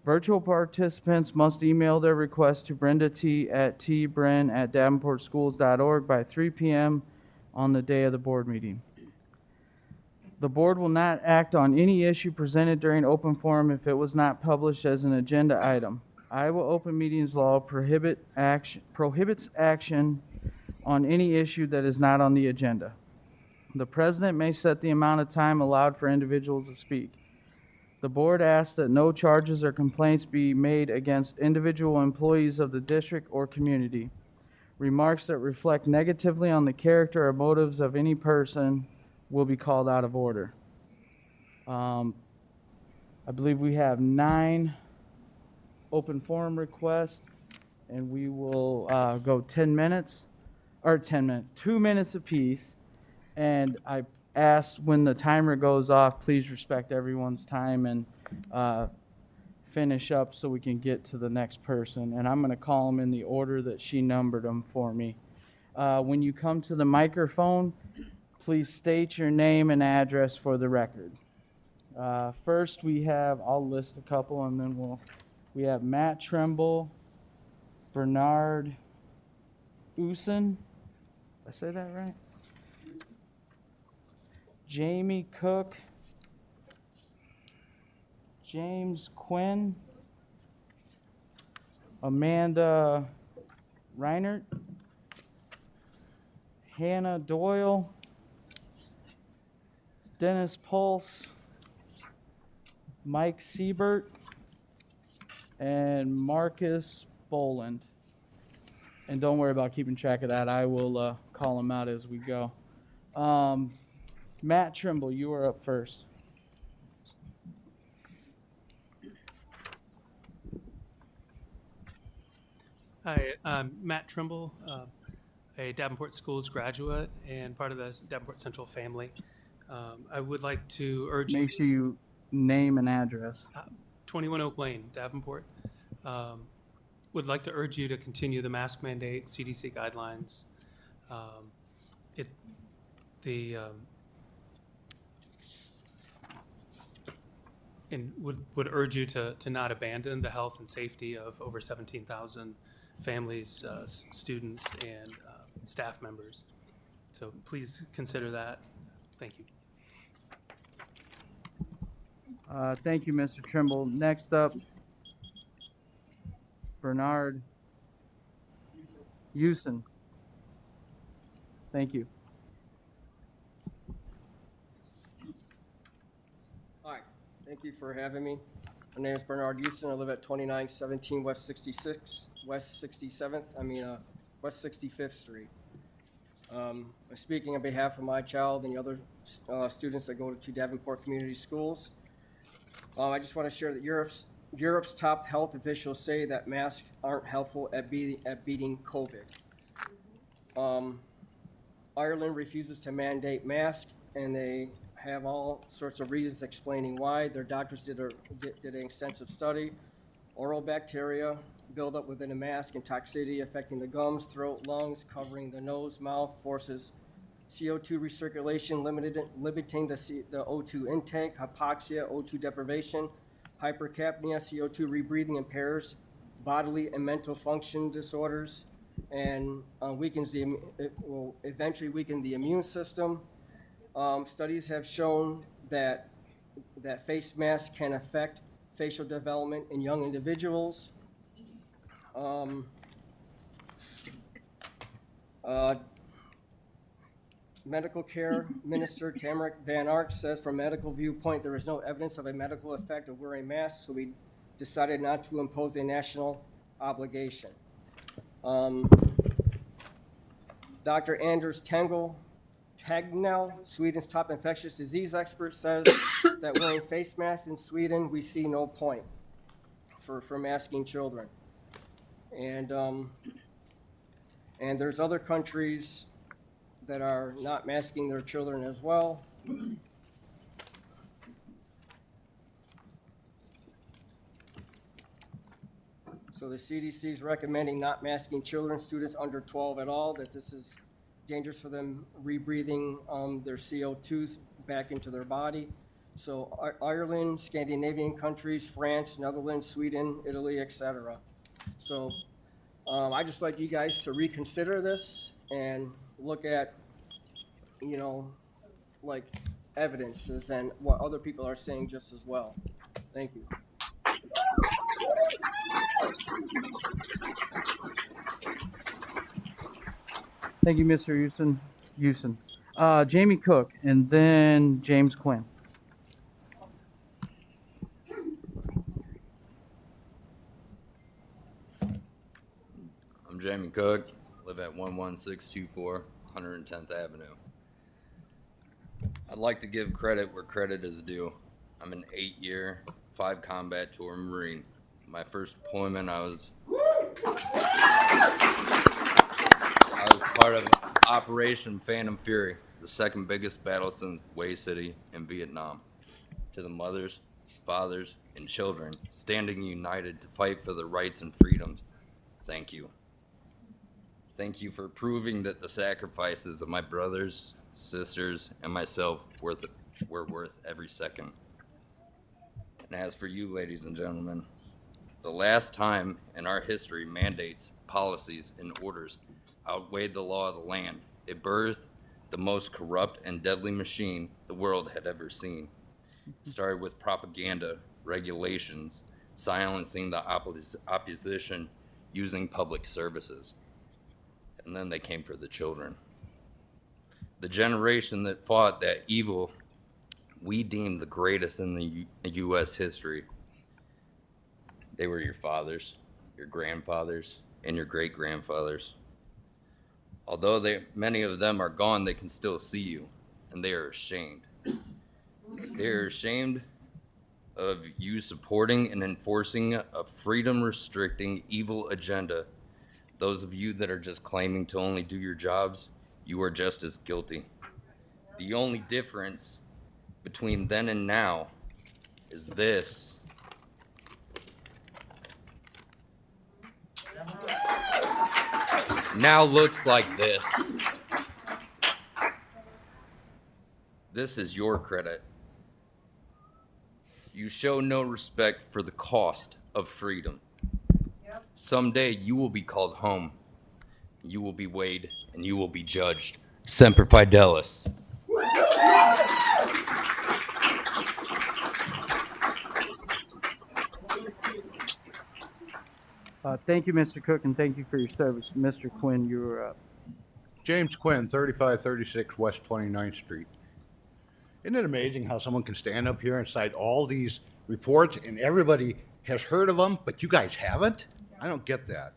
Virtual participants must email their request to Brenda T. at tbren@davenportschools.org by 3 p.m. on the day of the board meeting. The board will not act on any issue presented during open forum if it was not published as an agenda item. Iowa Open Meetings Law prohibits action on any issue that is not on the agenda. The president may set the amount of time allowed for individuals to speak. The board asks that no charges or complaints be made against individual employees of the district or community. Remarks that reflect negatively on the character or motives of any person will be called out of order. I believe we have 9 open forum requests, and we will go 2 minutes apiece. And I ask when the timer goes off, please respect everyone's time and finish up so we can get to the next person. And I'm going to call them in the order that she numbered them for me. When you come to the microphone, please state your name and address for the record. First, I'll list a couple, and then we have Matt Trimble, Bernard Usen. Did I say that right? Jamie Cook, James Quinn, Amanda Reinert, Hannah Doyle, Dennis Pulse, Mike Siebert, and Marcus Boland. And don't worry about keeping track of that. I will call them out as we go. Matt Trimble, you are up first. Hi, I'm Matt Trimble, a Davenport Schools graduate and part of the Davenport Central family. I would like to urge Make sure you name and address. 21 Oak Lane, Davenport. Would like to urge you to continue the mask mandate, CDC guidelines. And would urge you to not abandon the health and safety of over 17,000 families, students, and staff members. So please consider that. Thank you. Thank you, Mr. Trimble. Next up, Bernard Houston. Thank you. Hi, thank you for having me. My name is Bernard Houston. I live at 2917 West 65th Street. I'm speaking on behalf of my child and the other students that go to Davenport Community Schools. I just want to share that Europe's top health officials say that masks aren't helpful at beating COVID. Ireland refuses to mandate masks, and they have all sorts of reasons explaining why. Their doctors did an extensive study. Oral bacteria build up within a mask and toxicity affecting the gums, throat, lungs, covering the nose, mouth, forces CO2 recirculation, limiting the O2 intake, hypoxia, O2 deprivation, hypercapnia, CO2 rebreathing impairs bodily and mental function disorders, and it will eventually weaken the immune system. Studies have shown that face masks can affect facial development in young individuals. Medical care minister Tamara Van Ark says, from a medical viewpoint, there is no evidence of a medical effect of wearing masks, so we decided not to impose a national obligation. Dr. Anders Tegnell, Sweden's top infectious disease expert, says that wearing face masks in Sweden, we see no point for masking children. And there's other countries that are not masking their children as well. So the CDC is recommending not masking children, students under 12 at all, that this is dangerous for them rebreathing their CO2s back into their body. So Ireland, Scandinavian countries, France, Netherlands, Sweden, Italy, etc. So I'd just like you guys to reconsider this and look at, like evidences and what other people are saying just as well. Thank you. Thank you, Mr. Houston. Jamie Cook, and then James Quinn. I'm Jamie Cook, live at 11624 110th Avenue. I'd like to give credit where credit is due. I'm an 8-year, 5-combat tour Marine. My first deployment, I was part of Operation Phantom Fury, the second biggest battle since Way City in Vietnam. To the mothers, fathers, and children standing united to fight for the rights and freedoms, thank you. Thank you for proving that the sacrifices of my brothers, sisters, and myself were worth every second. And as for you, ladies and gentlemen, the last time in our history mandates, policies, and orders outweighed the law of the land, it birthed the most corrupt and deadly machine the world had ever seen. It started with propaganda, regulations, silencing the opposition, using public services. And then they came for the children. The generation that fought that evil we deemed the greatest in the U.S. history. They were your fathers, your grandfathers, and your great-grandfathers. Although many of them are gone, they can still see you, and they are ashamed. They are ashamed of you supporting and enforcing a freedom-restricting evil agenda. Those of you that are just claiming to only do your jobs, you are just as guilty. The only difference between then and now is this. Now looks like this. This is your credit. You show no respect for the cost of freedom. Someday you will be called home. You will be weighed and you will be judged. Semper Fidelis. Thank you, Mr. Cook, and thank you for your service. Mr. Quinn, you were up. James Quinn, 3536 West 29th Street. Isn't it amazing how someone can stand up here and cite all these reports and everybody has heard of them, but you guys haven't? I don't get that.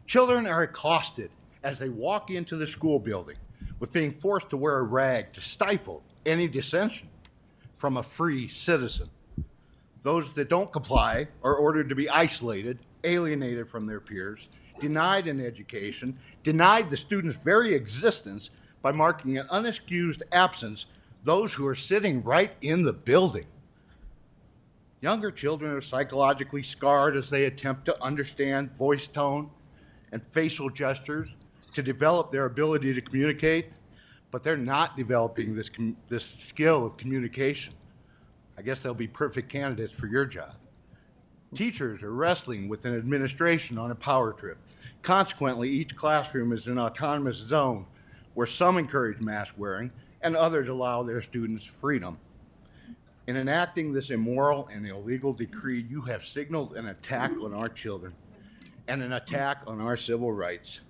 Children are accosted as they walk into the school building with being forced to wear a rag to stifle any dissension from a free citizen. Those that don't comply are ordered to be isolated, alienated from their peers, denied an education, denied the student's very existence by marking an unexcused absence those who are sitting right in the building. Younger children are psychologically scarred as they attempt to understand voice tone and facial gestures to develop their ability to communicate, but they're not developing this skill of communication. I guess they'll be perfect candidates for your job. Teachers are wrestling with an administration on a power trip. Consequently, each classroom is an autonomous zone where some encourage mask wearing and others allow their students freedom. In enacting this immoral and illegal decree, you have signaled an attack on our children and an attack on our civil rights.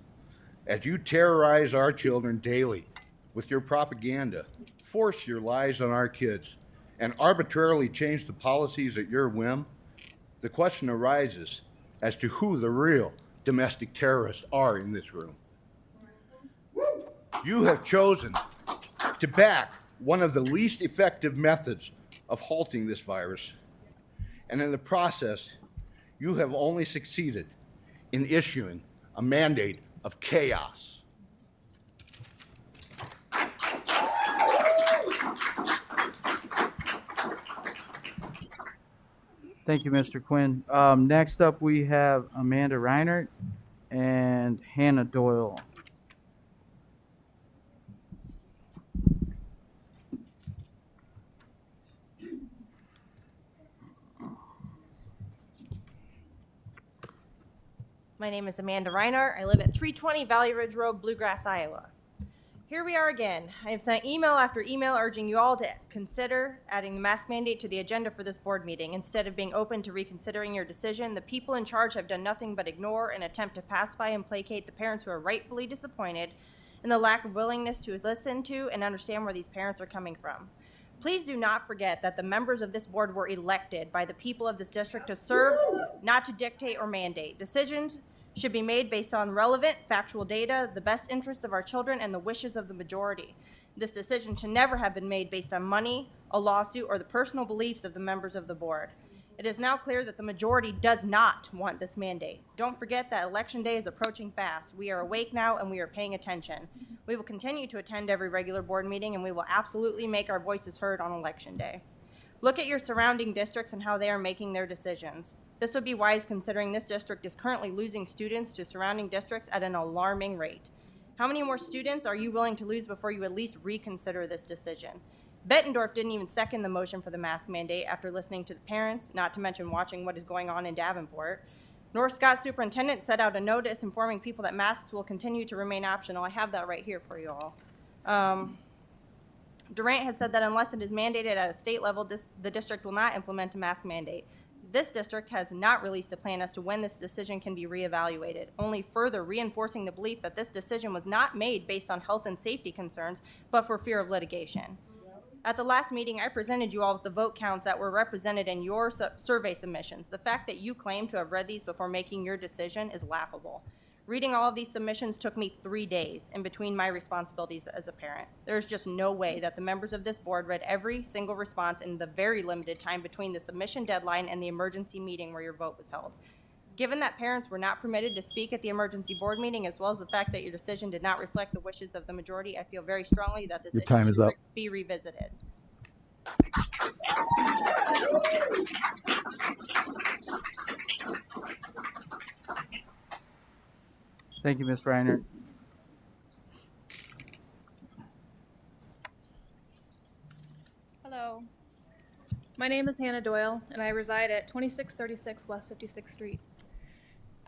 As you terrorize our children daily with your propaganda, force your lies on our kids, and arbitrarily change the policies at your whim, the question arises as to who the real domestic terrorists are in this room. You have chosen to back one of the least effective methods of halting this virus, and in the process, you have only succeeded in issuing a mandate of chaos. Thank you, Mr. Quinn. Next up, we have Amanda Reinert and Hannah Doyle. My name is Amanda Reinart. I live at 320 Valley Ridge Road, Bluegrass, Iowa. Here we are again. I have sent email after email urging you all to consider adding the mask mandate to the agenda for this board meeting. Instead of being open to reconsidering your decision, the people in charge have done nothing but ignore and attempt to pacify and placate the parents who are rightfully disappointed in the lack of willingness to listen to and understand where these parents are coming from. Please do not forget that the members of this board were elected by the people of this district to serve, not to dictate or mandate. Decisions should be made based on relevant, factual data, the best interests of our children, and the wishes of the majority. This decision should never have been made based on money, a lawsuit, or the personal beliefs of the members of the board. It is now clear that the majority does not want this mandate. Don't forget that Election Day is approaching fast. We are awake now and we are paying attention. We will continue to attend every regular board meeting and we will absolutely make our voices heard on Election Day. Look at your surrounding districts and how they are making their decisions. This would be wise considering this district is currently losing students to surrounding districts at an alarming rate. How many more students are you willing to lose before you at least reconsider this decision? Bettendorf didn't even second the motion for the mask mandate after listening to the parents, not to mention watching what is going on in Davenport. North Scott Superintendent set out a notice informing people that masks will continue to remain optional. I have that right here for you all. Durant has said that unless it is mandated at a state level, the district will not implement a mask mandate. This district has not released a plan as to when this decision can be reevaluated, only further reinforcing the belief that this decision was not made based on health and safety concerns, but for fear of litigation. At the last meeting, I presented you all with the vote counts that were represented in your survey submissions. The fact that you claim to have read these before making your decision is laughable. Reading all of these submissions took me 3 days in between my responsibilities as a parent. There's just no way that the members of this board read every single response in the very limited time between the submission deadline and the emergency meeting where your vote was held. Given that parents were not permitted to speak at the emergency board meeting, as well as the fact that your decision did not reflect the wishes of the majority, I feel very strongly that this Your time issue is up. should be revisited. Thank you, Ms. Reiner. Hello. My name is Hannah Doyle, and I reside at 2636 West 56th Street.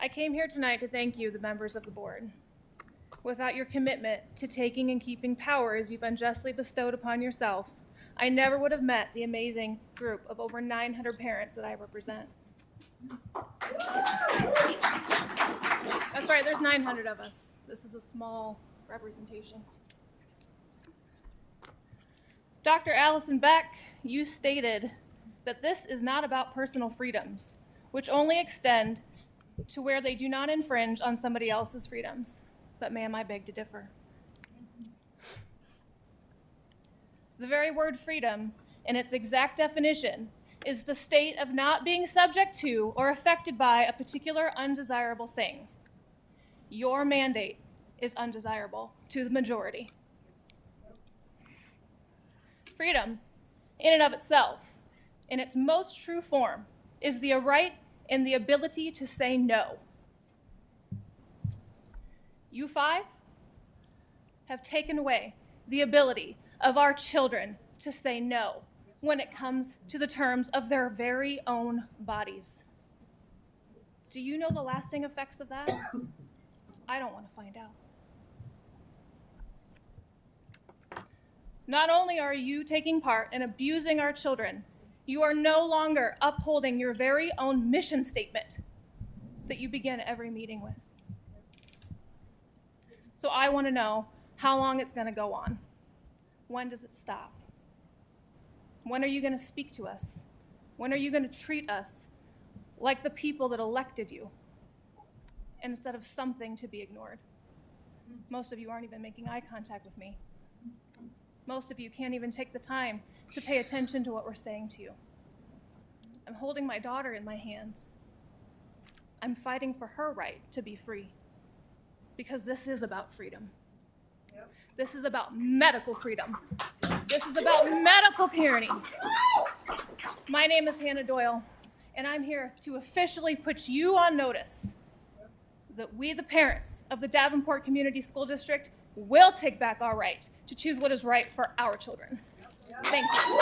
I came here tonight to thank you, the members of the board. Without your commitment to taking and keeping powers you've unjustly bestowed upon yourselves, I never would have met the amazing group of over 900 parents that I represent. That's right, there's 900 of us. This is a small representation. Dr. Allison Beck, you stated that this is not about personal freedoms, which only extend to where they do not infringe on somebody else's freedoms. But ma'am, I beg to differ. The very word freedom, in its exact definition, is the state of not being subject to or affected by a particular undesirable thing. Your mandate is undesirable to the majority. Freedom, in and of itself, in its most true form, is the right and the ability to say no. You five have taken away the ability of our children to say no when it comes to the terms of their very own bodies. Do you know the lasting effects of that? I don't want to find out. Not only are you taking part in abusing our children, you are no longer upholding your very own mission statement that you begin every meeting with. So I want to know how long it's going to go on. When does it stop? When are you going to speak to us? When are you going to treat us like the people that elected you instead of something to be ignored? Most of you aren't even making eye contact with me. Most of you can't even take the time to pay attention to what we're saying to you. I'm holding my daughter in my hands. I'm fighting for her right to be free, because this is about freedom. This is about medical freedom. This is about medical parenting. My name is Hannah Doyle, and I'm here to officially put you on notice that we, the parents of the Davenport Community School District, will take back our right to choose what is right for our children. Thank you.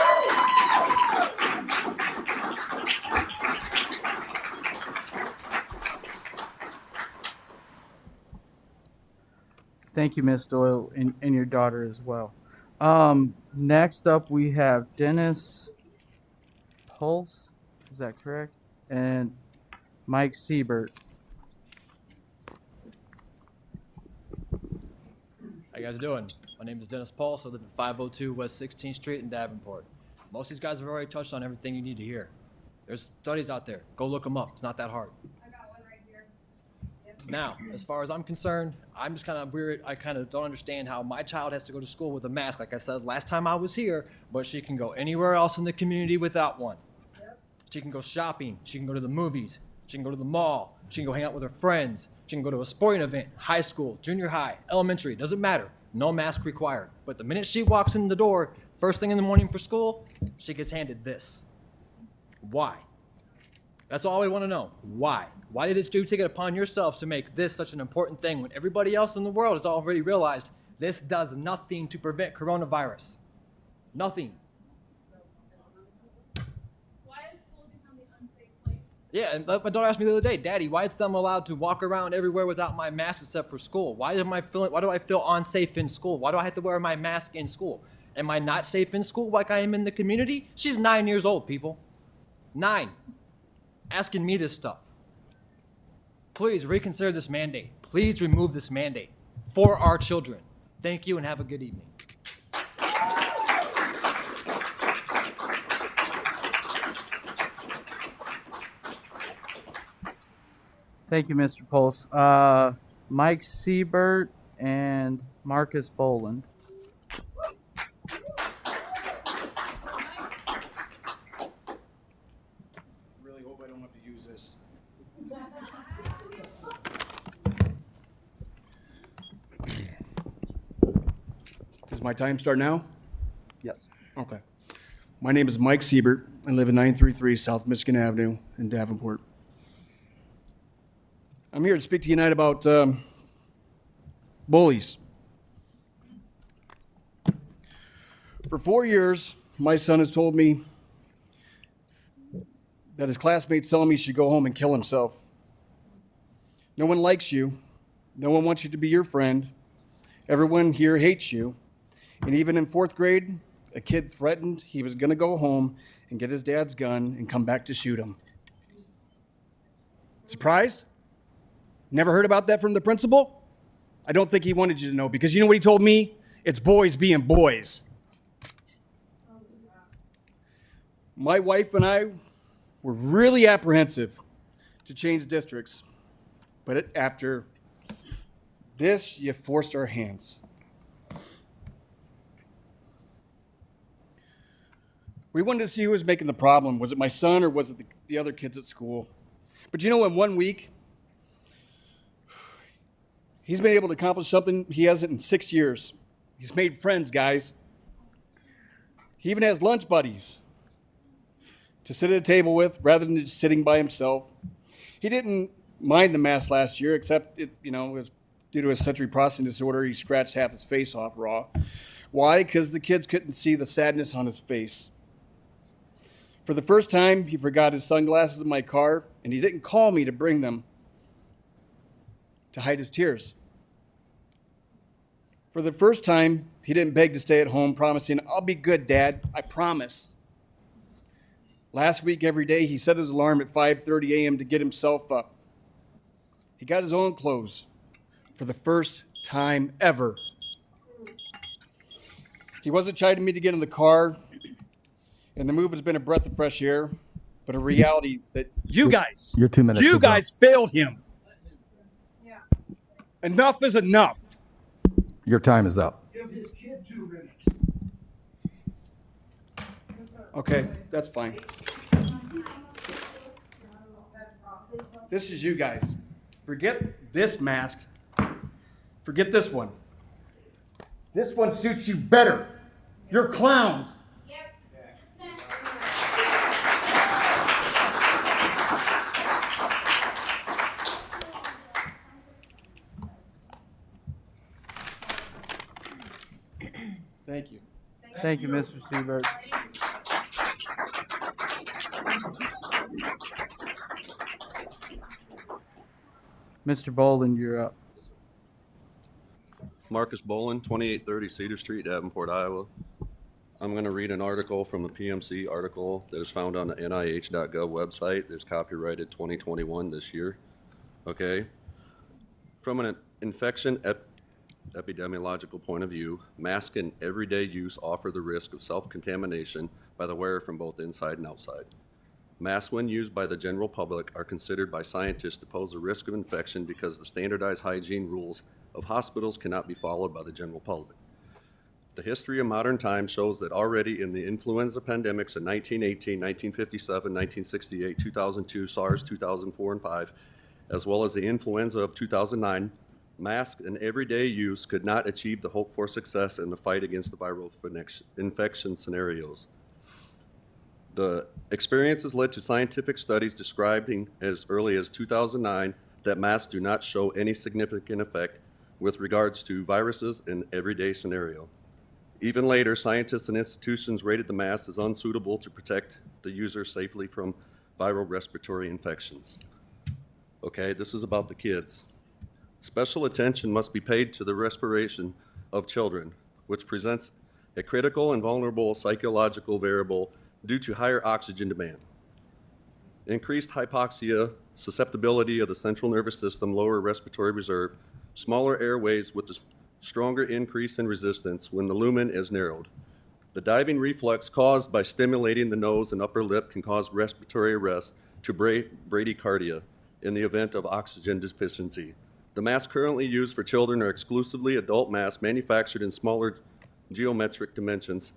Thank you, Ms. Doyle, and your daughter as well. Next up, we have Dennis Pulse. Is that correct? And Mike Siebert. How you guys doing? My name is Dennis Pulse. I live at 502 West 16th Street in Davenport. Most of these guys have already touched on everything you need to hear. There's studies out there. Go look them up. It's not that hard. I got one right here. Now, as far as I'm concerned, I'm just kind of weird. I kind of don't understand how my child has to go to school with a mask, like I said last time I was here, but she can go anywhere else in the community without one. Yep. She can go shopping. She can go to the movies. She can go to the mall. She can go hang out with her friends. She can go to a sporting event, high school, junior high, elementary, doesn't matter. No mask required. But the minute she walks in the door, first thing in the morning for school, she gets handed this. Why? That's all we want to know. Why? Why did you take it upon yourselves to make this such an important thing when everybody else in the world has already realized this does nothing to prevent coronavirus? Nothing. Why has school become an unsafe place? Yeah, but don't ask me the other day, Daddy, why is them allowed to walk around everywhere without my mask except for school? Why do I feel unsafe in school? Why do I have to wear my mask in school? Am I not safe in school like I am in the community? She's 9 years old, people. 9. Asking me this stuff. Please reconsider this mandate. Please remove this mandate for our children. Thank you and have a good evening. Thank you, Mr. Pulse. Mike Siebert and Marcus Boland. Really hope I don't have to use this. Does my time start now? Yes. Okay. My name is Mike Siebert. I live at 933 South Michigan Avenue in Davenport. I'm here to speak to you tonight about bullies. For 4 years, my son has told me that his classmates tell him he should go home and kill himself. No one likes you. No one wants you to be your friend. Everyone here hates you. And even in 4th grade, a kid threatened he was going to go home and get his dad's gun and come back to shoot him. Surprised? Never heard about that from the principal? I don't think he wanted you to know, because you know what he told me? It's boys being boys. My wife and I were really apprehensive to change districts, but after this, you forced our hands. We wanted to see who was making the problem. Was it my son or was it the other kids at school? But you know, in 1 week, he's been able to accomplish something he hasn't in 6 years. He's made friends, guys. He even has lunch buddies to sit at a table with rather than just sitting by himself. He didn't mind the mask last year, except it was due to his sensory processing disorder. He scratched half his face off raw. Why? Because the kids couldn't see the sadness on his face. For the first time, he forgot his sunglasses in my car, and he didn't call me to bring them to hide his tears. For the first time, he didn't beg to stay at home, promising, "I'll be good, Dad, I promise." Last week, every day, he set his alarm at 5:30 a.m. to get himself up. He got his own clothes for the first time ever. He wasn't shy to me to get in the car, and the move has been a breath of fresh air, but a reality that you guys, You're 2 minutes. you to go. guys failed him. Enough is enough. Your time is up. Give his kid 2 minutes. Okay, that's fine. This is you guys. Forget this mask. Forget this one. This one suits you better. You're clowns. Thank you. Thank you, Mr. Siebert. Mr. Bolden, you're up. Marcus Bolin, 2830 Cedar Street, Davenport, Iowa. I'm going to read an article from the PMC article that is found on the NIH.gov website. It's copyrighted 2021 this year. Okay. From an infection epidemiological point of view, masks in everyday use offer the risk of self-contamination by the wearer from both inside and outside. Masks, when used by the general public, are considered by scientists to pose a risk of infection because the standardized hygiene rules of hospitals cannot be followed by the general public. The history of modern times shows that already in the influenza pandemics in 1918, 1957, 1968, 2002, SARS 2004 and 5, as well as the influenza of 2009, masks in everyday use could not achieve the hoped for success in the fight against the viral infection scenarios. The experiences led to scientific studies describing as early as 2009 that masks do not show any significant effect with regards to viruses in everyday scenario. Even later, scientists and institutions rated the mask as unsuitable to protect the user safely from viral respiratory infections. Okay, this is about the kids. Special attention must be paid to the respiration of children, which presents a critical and vulnerable psychological variable due to higher oxygen demand. Increased hypoxia, susceptibility of the central nervous system, lower respiratory reserve, smaller airways with a stronger increase in resistance when the lumen is narrowed. The diving reflex caused by stimulating the nose and upper lip can cause respiratory arrest to bradycardia in the event of oxygen deficiency. The masks currently used for children are exclusively adult masks manufactured in smaller geometric dimensions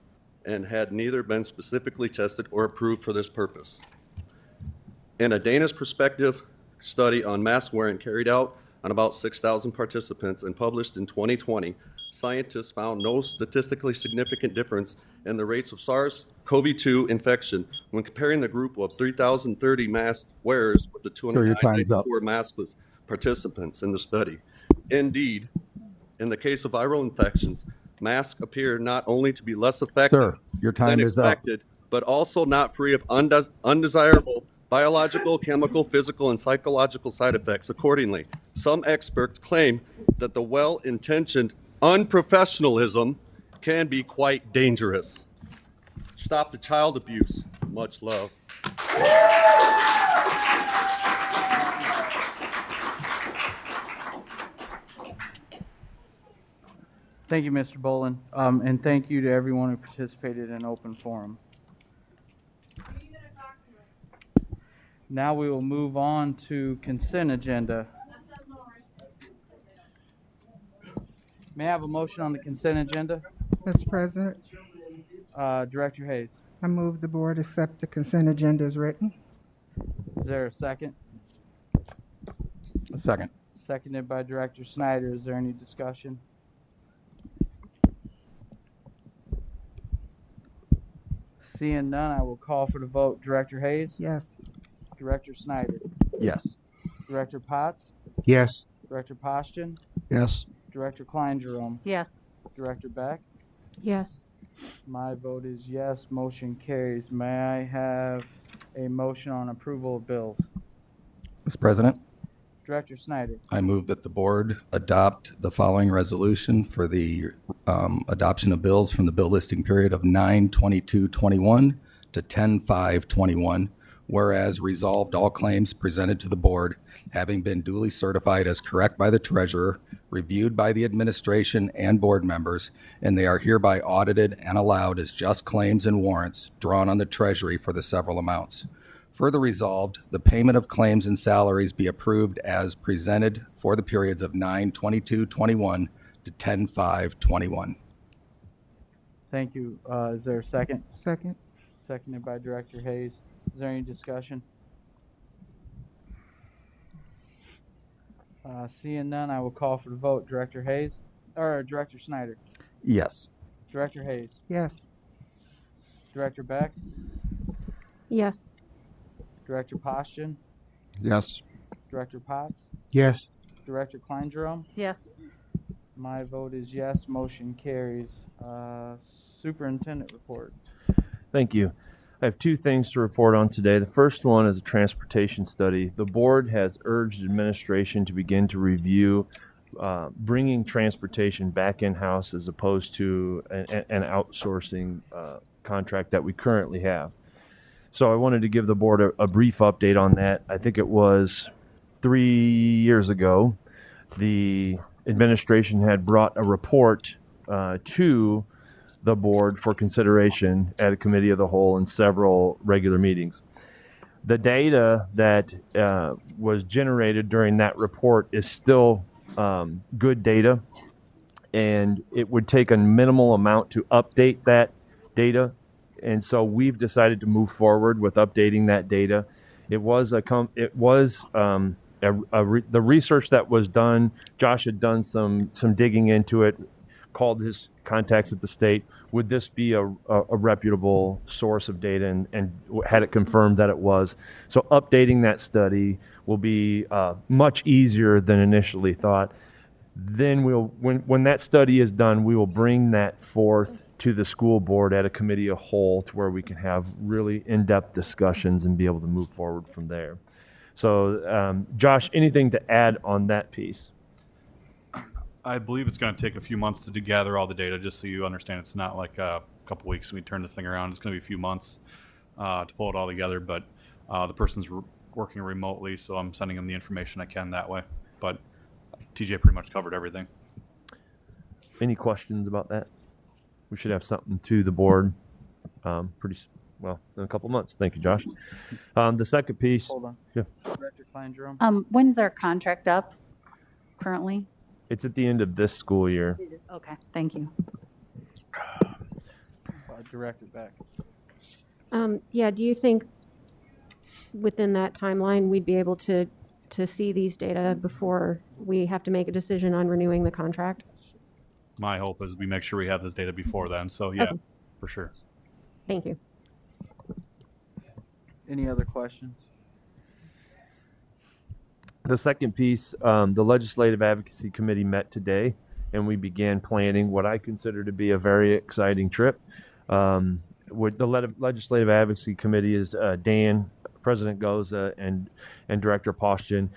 and had neither been specifically tested or approved for this purpose. In a Danish perspective study on mask wearing carried out on about 6,000 participants and published in 2020, scientists found no statistically significant difference in the rates of SARS-CoV-2 infection when comparing the group of 3,030 mask wearers with the Sir, your time's up. 294 maskless participants in the study. Indeed, in the case of viral infections, masks appear not only to be less effective Sir, your time than is up. expected, but also not free of undesirable biological, chemical, physical, and psychological side effects. Accordingly, some experts claim that the well-intentioned unprofessionalism can be quite dangerous. Stop the child abuse. Much love. Thank you, Mr. Bolin, and thank you to everyone who participated in open forum. Now we will move on to consent agenda. May I have a motion on the consent agenda? Mr. President, Director Hayes, I move the board accept the consent agenda as written. is there a second? A second. Seconded by Director Snyder. Is there any discussion? Seeing none, I will call for the vote. Director Hayes? Yes. Director Snyder? Yes. Director Potts? Yes. Director Poston? Yes. Director Klein Jerome? Yes. Director Beck? Yes. My vote is yes. Motion carries. May I have a motion on approval of bills? Mr. President, Director Snyder? I move that the board adopt the following resolution for the adoption of bills from the bill listing period of 9/22/21 to 10/5/21. Whereas resolved, all claims presented to the board having been duly certified as correct by the treasurer, reviewed by the administration and board members, and they are hereby audited and allowed as just claims and warrants drawn on the treasury for the several amounts. Further resolved, the payment of claims and salaries be approved as presented for the periods of 9/22/21 to 10/5/21. Thank you. Is there a second? Second. Seconded by Director Hayes. Is there any discussion? Seeing none, I will call for the vote. Director Hayes? Or Director Snyder? Yes. Director Hayes? Yes. Director Beck? Yes. Director Poston? Yes. Director Potts? Yes. Director Klein Jerome? Yes. My vote is yes. Motion carries. Superintendent report. Thank you. I have two things to report on today. The first one is a transportation study. The board has urged administration to begin to review bringing transportation back in-house as opposed to an outsourcing contract that we currently have. So I wanted to give the board a brief update on that. I think it was 3 years ago, the administration had brought a report to the board for consideration at a committee of the whole and several regular meetings. The data that was generated during that report is still good data, and it would take a minimal amount to update that data. And so we've decided to move forward with updating that data. The research that was done. Josh had done some digging into it, called his contacts at the state. Would this be a reputable source of data, and had it confirmed that it was. So updating that study will be much easier than initially thought. Then when that study is done, we will bring that forth to the school board at a committee of whole to where we can have really in-depth discussions and be able to move forward from there. So Josh, anything to add on that piece? I believe it's going to take a few months to gather all the data, just so you understand. It's not like a couple weeks and we turn this thing around. It's going to be a few months to pull it all together, but the person's working remotely, so I'm sending them the information I can that way. But TJ pretty much covered everything. Any questions about that? We should have something to the board in a couple months. Thank you, Josh. The second piece. Hold on. Yeah. Director Klein Jerome? When's our contract up currently? It's at the end of this school year. Okay, thank you. Director Beck. Yeah, do you think within that timeline we'd be able to see these data before we have to make a decision on renewing the contract? My hope is we make sure we have this data before then. So yeah, Okay. for sure. Thank you. Any other questions? The second piece, the Legislative Advocacy Committee met today, and we began planning what I consider to be a very exciting trip. With the Legislative Advocacy Committee is Dan, President Goza, and Director Poston.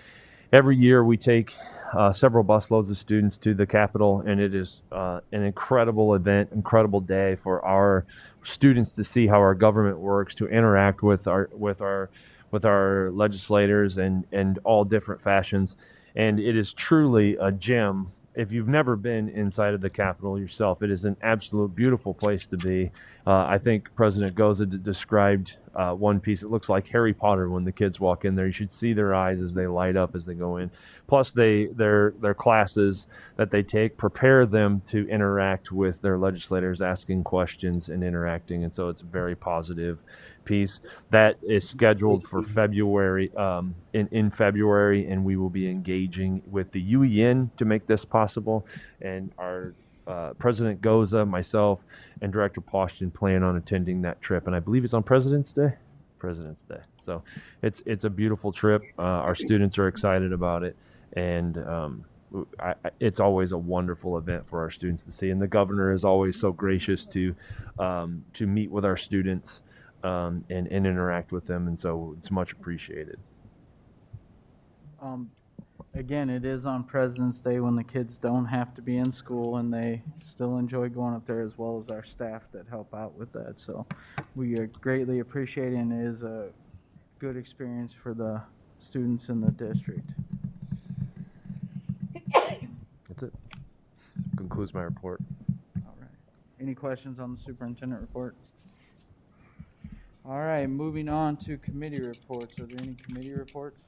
Every year we take several busloads of students to the Capitol, and it is an incredible event, incredible day for our students to see how our government works, to interact with our legislators and all different fashions. And it is truly a gem if you've never been inside of the Capitol yourself, it is an absolute beautiful place to be. I think President Goza described one piece. It looks like Harry Potter when the kids walk in there. You should see their eyes as they light up as they go in. Plus, their classes that they take prepare them to interact with their legislators, asking questions and interacting. And so it's a very positive piece that is scheduled for February, in February, and we will be engaging with the UEN to make this possible. And our President Goza, myself, and Director Poston plan on attending that trip, and I believe it's on President's Day. So it's a beautiful trip. Our students are excited about it, and it's always a wonderful event for our students to see. And the governor is always so gracious to meet with our students and interact with them, and so it's much appreciated. Again, it is on President's Day when the kids don't have to be in school, and they still enjoy going up there, as well as our staff that help out with that. So we greatly appreciate it, and it is a good experience for the students in the district. That's it. Concludes my report. All right. Any questions on the superintendent report? All right, moving on to committee reports. Are there any committee reports?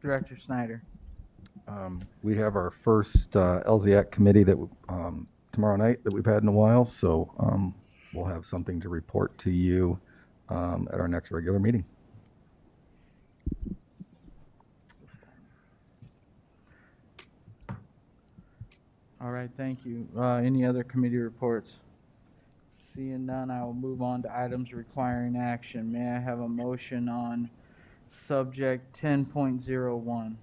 Director Snyder. We have our first LZAC committee that tomorrow night that we've had in a while, so we'll have something to report to you at our next regular meeting. All right, thank you. Any other committee reports? Seeing none, I will move on to items requiring action. May I have a motion on subject 10.01?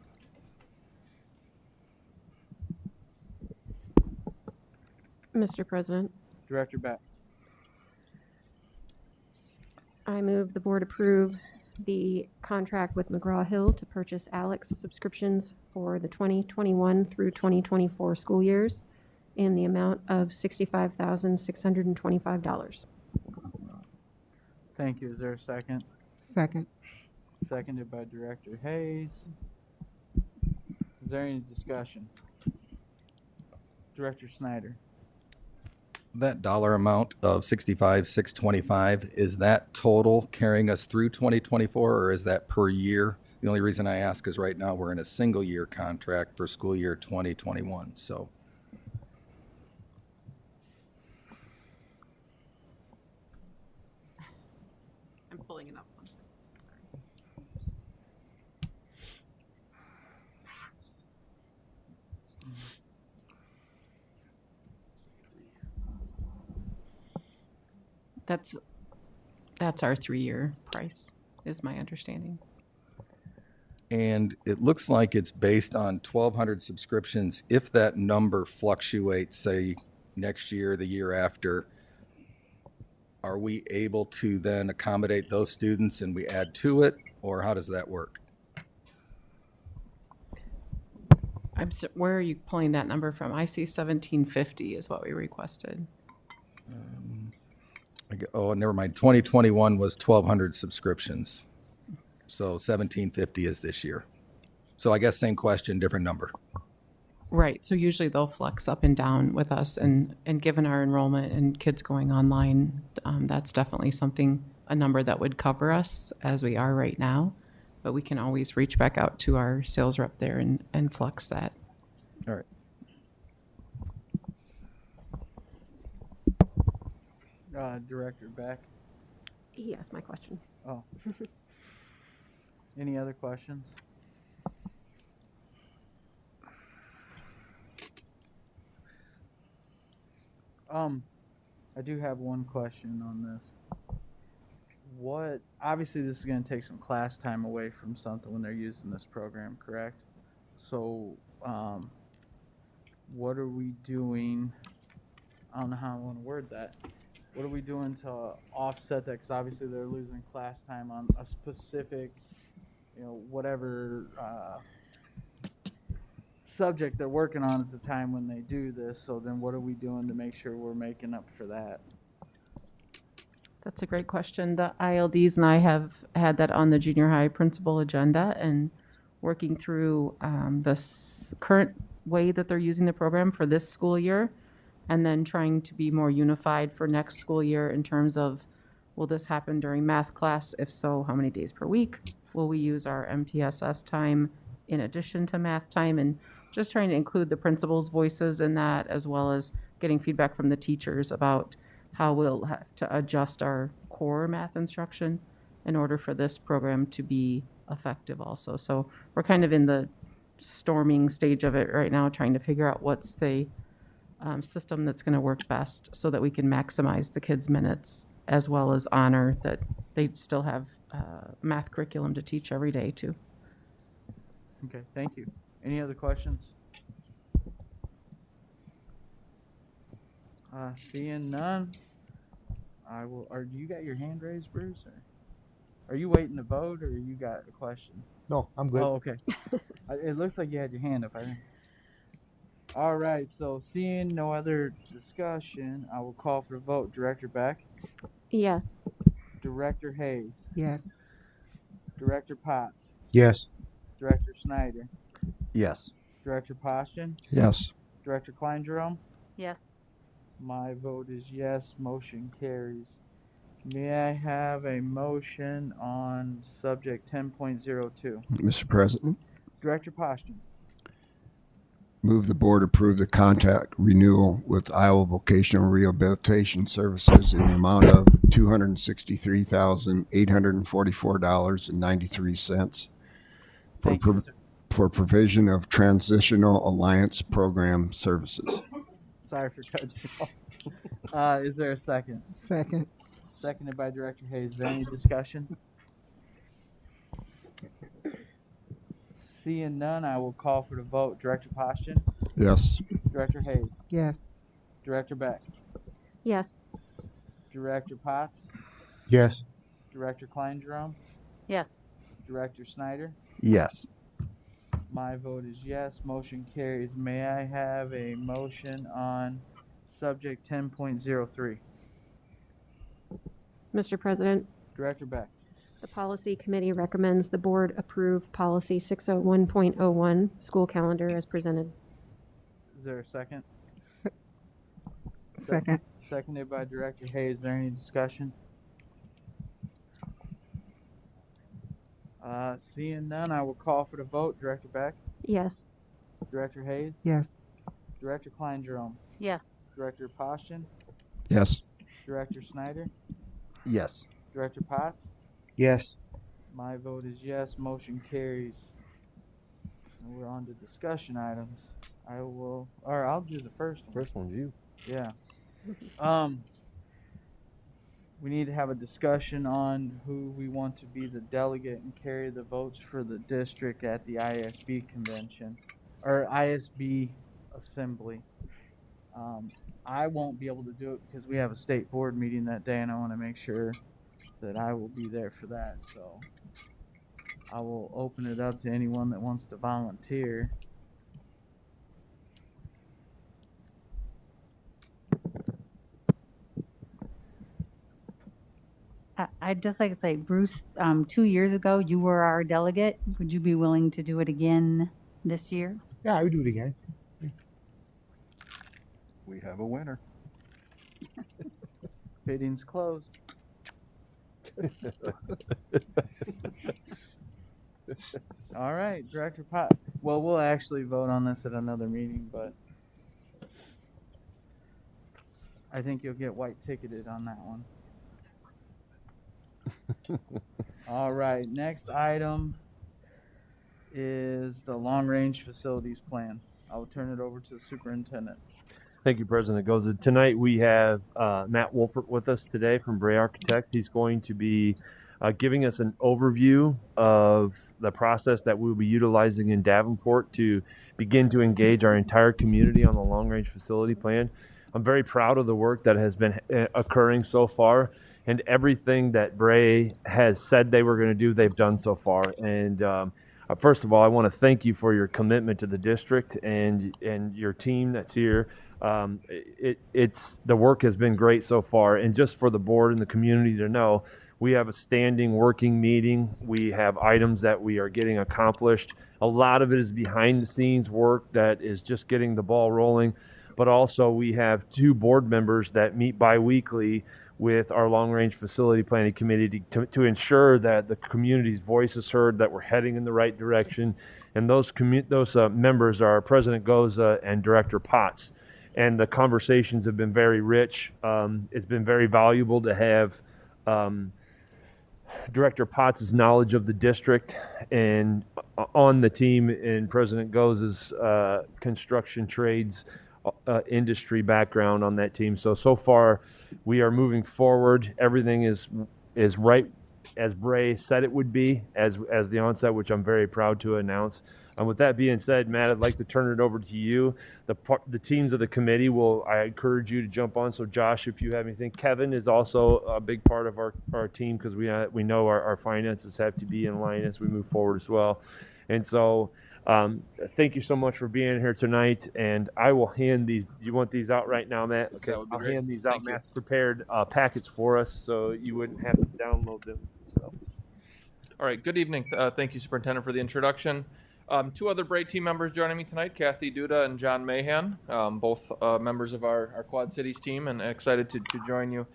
Mr. President, Director Beck. I move the board approve the contract with McGraw-Hill to purchase Alex subscriptions for the 2021 through 2024 school years in the amount of $65,625. Thank you. Is there a second? Second. Seconded by Director Hayes. Is there any discussion? Director Snyder. That dollar amount of $65,625, is that total carrying us through 2024, or is that per year? The only reason I ask is right now we're in a single year contract for school year 2021, so. I'm pulling it up. That's our 3-year price, is my understanding. And it looks like it's based on 1,200 subscriptions. If that number fluctuates, say next year, the year after, are we able to then accommodate those students and we add to it, or how does that work? Where are you pulling that number from? I see 1,750 is what we requested. Oh, never mind. 2021 was 1,200 subscriptions. So 1,750 is this year. So I guess same question, different number. Right. So usually they'll flex up and down with us, and given our enrollment and kids going online, that's definitely a number that would cover us as we are right now. But we can always reach back out to our sales rep there and flex that. All right. Director Beck. He asked my question. Oh. Any other questions? I do have one question on this. Obviously this is going to take some class time away from something when they're using this program, correct? So, what are we doing? I don't know how I want to word that. What are we doing to offset that? Because obviously they're losing class time on a specific, whatever subject they're working on at the time when they do this. So then what are we doing to make sure we're making up for that? That's a great question. The ILDs and I have had that on the junior high principal agenda and working through the current way that they're using the program for this school year, and then trying to be more unified for next school year in terms of, will this happen during math class? If so, how many days per week? Will we use our MTSS time in addition to math time? And just trying to include the principals' voices in that, as well as getting feedback from the teachers about how we'll have to adjust our core math instruction in order for this program to be effective also. So we're kind of in the storming stage of it right now, trying to figure out what's the system that's going to work best so that we can maximize the kids' minutes, as well as honor that they still have math curriculum to teach every day too. Okay, thank you. Any other questions? Seeing none, I will. Or do you got your hand raised, Bruce? Or are you waiting to vote, or you got a question? No, I'm good. Oh, okay. It looks like you had your hand up. All right. So seeing no other discussion, I will call for the vote. Director Beck, Yes. Director Hayes, Yes. Director Potts, Yes. Director Snyder, Yes. Director Poston, Yes. Director Klein Jerome. Yes. My vote is yes. Motion carries. May I have a motion on subject 10.02? Mr. President, Director Poston. move the board approve the contract renewal with Iowa Vocational Rehabilitation Services in the amount of $263,844.93 for provision of Transitional Alliance Program services. Sorry for cutting you off. Is there a second? Second. Seconded by Director Hayes. Is there any discussion? Seeing none, I will call for the vote. Director Poston, Yes. Director Hayes, Yes. Director Beck, Yes. Director Potts, Yes. Director Klein Jerome, Yes. Director Snyder. Yes. My vote is yes. Motion carries. May I have a motion on subject 10.03? Mr. President, Director Beck. the policy committee recommends the board approve policy 601.01 school calendar as presented. Is there a second? Second. Seconded by Director Hayes. Is there any discussion? Seeing none, I will call for the vote. Director Beck, Yes. Director Hayes, Yes. Director Klein Jerome, Yes. Director Poston, Yes. Director Snyder, Yes. Director Potts. Yes. My vote is yes. Motion carries. And we're on to discussion items. I'll do the first one. First one's you. Yeah. We need to have a discussion on who we want to be the delegate and carry the votes for the district at the ISB convention or ISB assembly. I won't be able to do it because we have a state board meeting that day, and I want to make sure that I will be there for that. So I will open it up to anyone that wants to volunteer. I'd just like to say, Bruce, 2 years ago, you were our delegate. Would you be willing to do it again this year? Yeah, I would do it again. We have a winner. Bidding's closed. All right, Director Pot. Well, we'll actually vote on this at another meeting, but I think you'll get white ticketed on that one. All right, next item is the long-range facilities plan. I will turn it over to the superintendent. Thank you, President Goza. Tonight we have Matt Wolfert with us today from Bray Architects. He's going to be giving us an overview of the process that we'll be utilizing in Davenport to begin to engage our entire community on the long-range facility plan. I'm very proud of the work that has been occurring so far, and everything that Bray has said they were going to do, they've done so far. And I First of all, I want to thank you for your commitment to the district and your team that's here. It's the work has been great so far, and just for the board and the community to know, we have a standing working meeting. We have items that we are getting accomplished. A lot of it is behind the scenes work that is just getting the ball rolling, but also we have 2 board members that meet bi-weekly with our long-range facility planning committee to ensure that the community's voice is heard, that we're heading in the right direction. And those members are President Goza and Director Potts. And the conversations have been very rich. It's been very valuable to have Director Potts' knowledge of the district and on the team in President Goza's construction trades industry background on that team. So far, we are moving forward. Everything is right as Bray said it would be as the onset, which I'm very proud to announce. And with that being said, Matt, I'd like to turn it over to you. The teams of the committee I encourage you to jump on. So Josh, if you have anything, Kevin is also a big part of our team because we know our finances have to be in line as we move forward as well. And so thank you so much for being here tonight. And I will hand these. You want these out right now, Matt? Okay, I'll hand these out. Matt's prepared packets for us, so you wouldn't have to download them. So. All right. Good evening. Thank you, Superintendent, for the introduction. 2 other Bray team members joining me tonight, Kathy Duda and John Mahan, both members of our Quad Cities team, and excited to join you.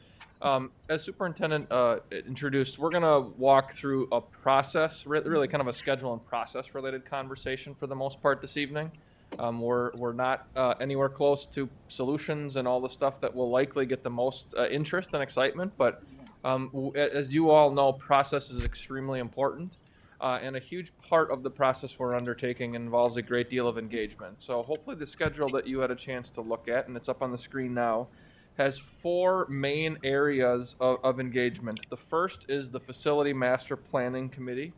As Superintendent introduced, we're going to walk through a process, really kind of a schedule and process related conversation for the most part this evening. We're not anywhere close to solutions and all the stuff that will likely get the most interest and excitement, but as you all know, process is extremely important. And a huge part of the process we're undertaking involves a great deal of engagement. So hopefully the schedule that you had a chance to look at, and it's up on the screen now, has 4 main areas of engagement. The first is the Facility Master Planning Committee.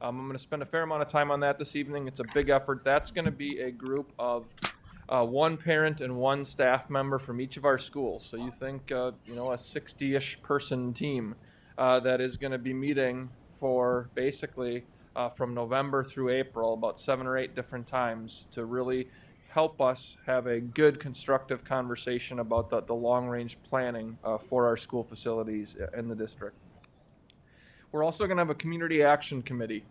I'm going to spend a fair amount of time on that this evening. It's a big effort. That's going to be a group of 1 parent and 1 staff member from each of our schools. So you think, a 60-ish person team that is going to be meeting for basically from November through April, about 7 or 8 different times to really help us have a good constructive conversation about the long-range planning for our school facilities in the district. We're also going to have a community action committee.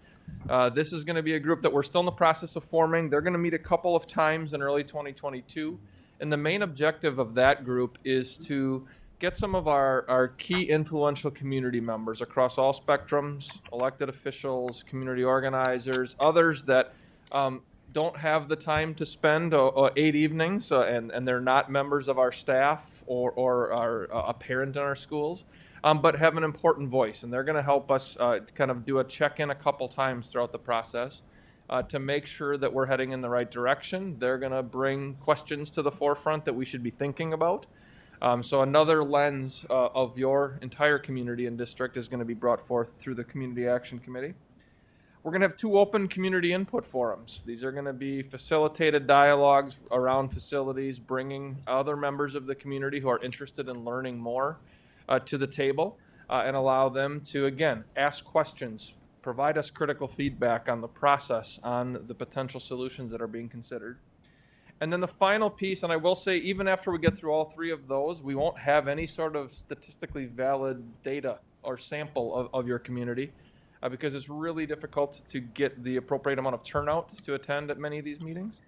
This is going to be a group that we're still in the process of forming. They're going to meet a couple of times in early 2022. And the main objective of that group is to get some of our key influential community members across all spectrums, elected officials, community organizers, others that don't have the time to spend 8 evenings and they're not members of our staff or are a parent in our schools, but have an important voice. And they're going to help us kind of do a check-in a couple times throughout the process to make sure that we're heading in the right direction. They're going to bring questions to the forefront that we should be thinking about. So another lens of your entire community and district is going to be brought forth through the Community Action Committee. We're going to have 2 open community input forums. These are going to be facilitated dialogues around facilities, bringing other members of the community who are interested in learning more to the table and allow them to, again, ask questions, provide us critical feedback on the process, on the potential solutions that are being considered. And then the final piece, and I will say, even after we get through all 3 of those, we won't have any sort of statistically valid data or sample of your community because it's really difficult to get the appropriate amount of turnout to attend at many of these meetings.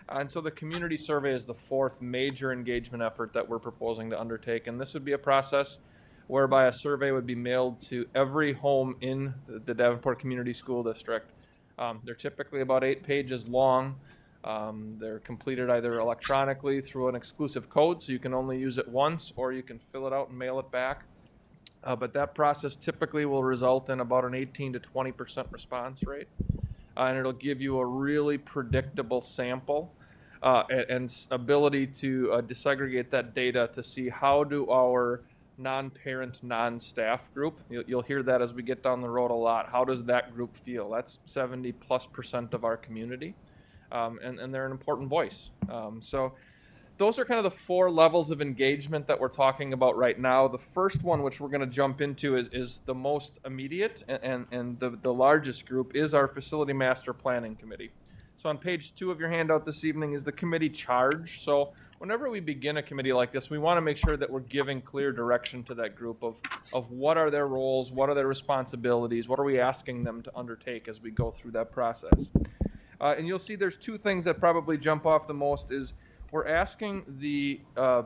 And so the community survey is the 4th major engagement effort that we're proposing to undertake. And this would be a process whereby a survey would be mailed to every home in the Davenport Community School District. They're typically about 8 pages long. They're completed either electronically through an exclusive code, so you can only use it once, or you can fill it out and mail it back. But that process typically will result in about an 18 to 20% response rate. And it'll give you a really predictable sample and ability to disaggregate that data to see how do our non-parent, non-staff group, you'll hear that as we get down the road a lot, how does that group feel? That's 70+% of our community. And they're an important voice. So those are kind of the 4 levels of engagement that we're talking about right now. The first one, which we're going to jump into, is the most immediate and the largest group, is our Facility Master Planning Committee. So on page 2 of your handout this evening is the committee charge. So whenever we begin a committee like this, we want to make sure that we're giving clear direction to that group of what are their roles, what are their responsibilities, what are we asking them to undertake as we go through that process. And you'll see there's 2 things that probably jump off the most is we're asking the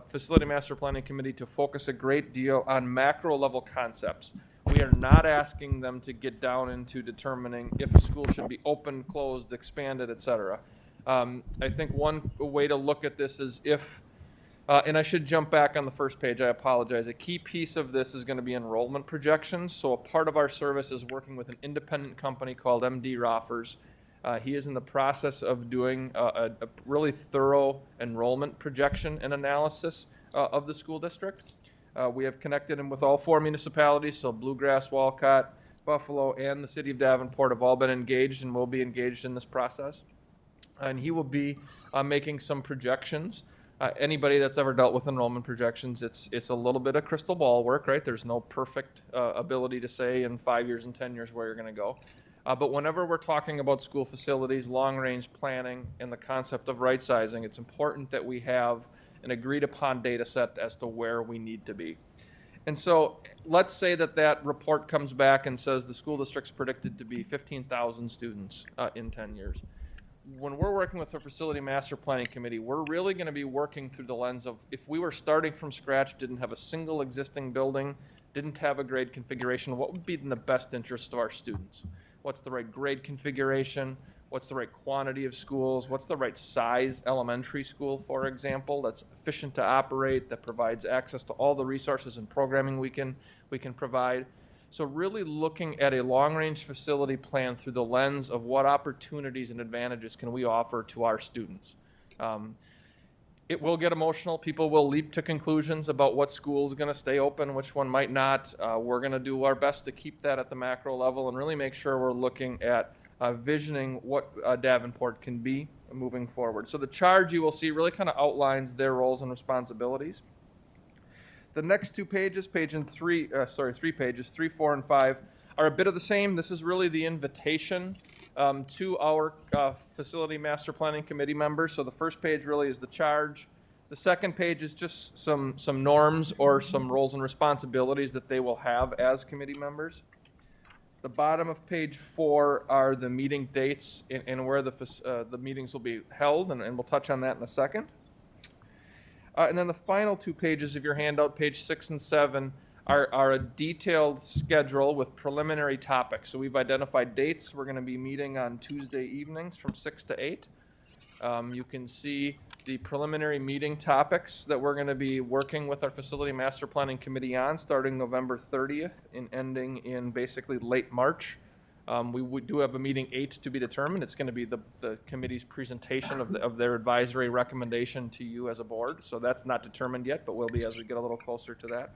Facility Master Planning Committee to focus a great deal on macro level concepts. We are not asking them to get down into determining if a school should be open, closed, expanded, etc. I think one way to look at this is if, and I should jump back on the first page, I apologize. A key piece of this is going to be enrollment projections. So a part of our service is working with an independent company called MD Roffers. He is in the process of doing a really thorough enrollment projection and analysis of the school district. We have connected him with all 4 municipalities, so Bluegrass, Walcott, Buffalo, and the city of Davenport have all been engaged and will be engaged in this process. And he will be making some projections. Anybody that's ever dealt with enrollment projections, it's a little bit of crystal ball work, right? There's no perfect ability to say in 5 years and 10 years where you're going to go. But whenever we're talking about school facilities, long-range planning, and the concept of right-sizing, it's important that we have an agreed-upon data set as to where we need to be. And so let's say that report comes back and says the school district's predicted to be 15,000 students in 10 years. When we're working with our Facility Master Planning Committee, we're really going to be working through the lens of if we were starting from scratch, didn't have a single existing building, didn't have a grade configuration, what would be in the best interest of our students? What's the right grade configuration? What's the right quantity of schools? What's the right size elementary school, for example, that's efficient to operate, that provides access to all the resources and programming we can provide? So really looking at a long-range facility plan through the lens of what opportunities and advantages can we offer to our students. It will get emotional. People will leap to conclusions about what school is going to stay open, which one might not. We're going to do our best to keep that at the macro level and really make sure we're looking at visioning what Davenport can be moving forward. So the charge you will see really kind of outlines their roles and responsibilities. The next 2 pages, three pages, 3, 4, and 5, are a bit of the same. This is really the invitation to our Facility Master Planning Committee members. So the first page really is the charge. The second page is just some norms or some roles and responsibilities that they will have as committee members. The bottom of page 4 are the meeting dates and where the meetings will be held, and we'll touch on that in a second. And then the final 2 pages of your handout, page 6 and 7, are a detailed schedule with preliminary topics. So we've identified dates. We're going to be meeting on Tuesday evenings from 6 to 8. You can see the preliminary meeting topics that we're going to be working with our Facility Master Planning Committee on starting November 30th and ending in basically late March. We do have a meeting 8 to be determined. It's going to be the committee's presentation of their advisory recommendation to you as a board. So that's not determined yet, but will be as we get a little closer to that.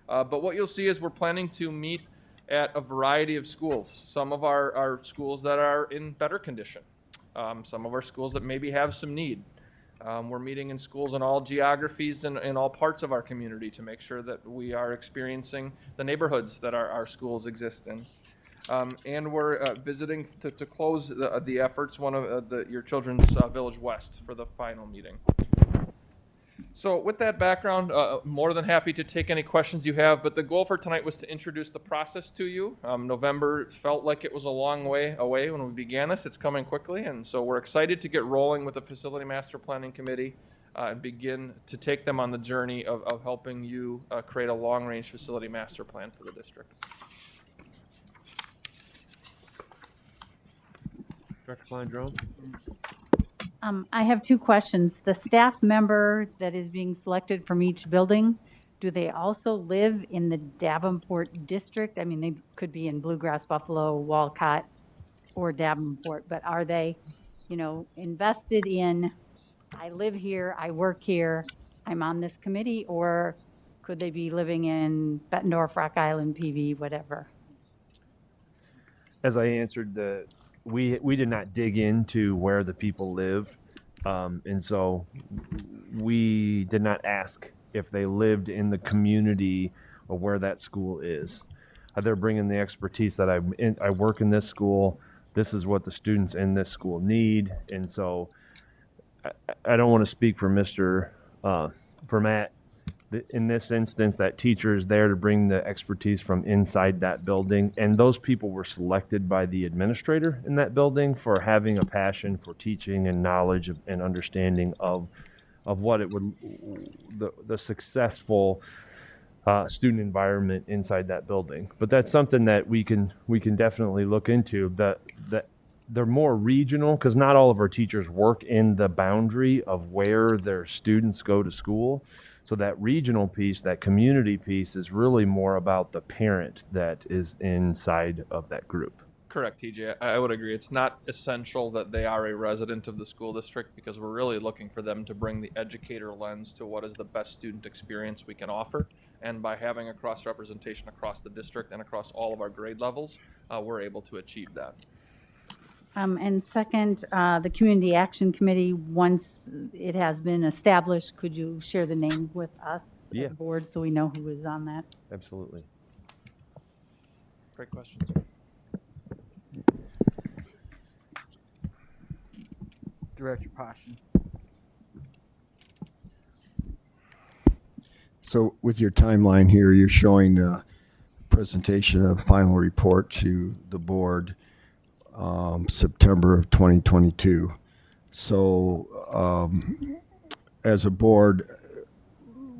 But what you'll see is we're planning to meet at a variety of schools. Some of our schools that are in better condition. Some of our schools that maybe have some need. We're meeting in schools in all geographies and in all parts of our community to make sure that we are experiencing the neighborhoods that our schools exist in. And we're visiting to close the efforts, one of your children's Village West for the final meeting. So with that background, more than happy to take any questions you have, but the goal for tonight was to introduce the process to you. November felt like it was a long way away when we began this. It's coming quickly, and so we're excited to get rolling with the Facility Master Planning Committee and begin to take them on the journey of helping you create a long-range facility master plan for the district. Director Klein-Drone? I have 2 questions. The staff member that is being selected from each building, do they also live in the Davenport district? I mean, they could be in Bluegrass, Buffalo, Walcott, or Davenport, but are they, invested in, I live here, I work here, I'm on this committee, or could they be living in Bettendorf, Rock Island, PV, whatever? As I answered, we did not dig into where the people live. And so we did not ask if they lived in the community of where that school is. They're bringing the expertise that I work in this school. This is what the students in this school need. And so I don't want to speak for for Matt. In this instance, that teacher is there to bring the expertise from inside that building. And those people were selected by the administrator in that building for having a passion for teaching and knowledge and understanding of what it would, the successful student environment inside that building. But that's something that we can definitely look into. That they're more regional because not all of our teachers work in the boundary of where their students go to school. So that regional piece, that community piece, is really more about the parent that is inside of that group. Correct, TJ. I would agree. It's not essential that they are a resident of the school district because we're really looking for them to bring the educator lens to what is the best student experience we can offer. And by having a cross-representation across the district and across all of our grade levels, we're able to achieve that. And second, the Community Action Committee, once it has been established, could you share the names with us Yeah. as a board so we know who is on that? Absolutely. Great question. Director Passion. So with your timeline here, you're showing a presentation of final report to the board September of 2022. So as a board,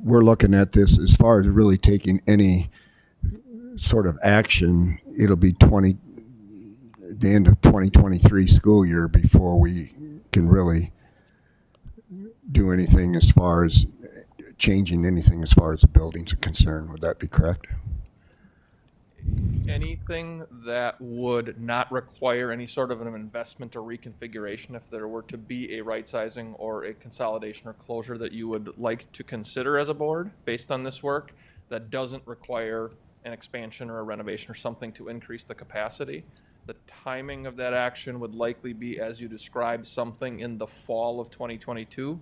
we're looking at this as far as really taking any sort of action. It'll be the end of 2023 school year before we can really do anything as far as changing anything as far as the buildings are concerned. Would that be correct? Anything that would not require any sort of an investment or reconfiguration, if there were to be a right sizing or a consolidation or closure that you would like to consider as a board based on this work, that doesn't require an expansion or a renovation or something to increase the capacity. The timing of that action would likely be, as you described, something in the fall of 2022,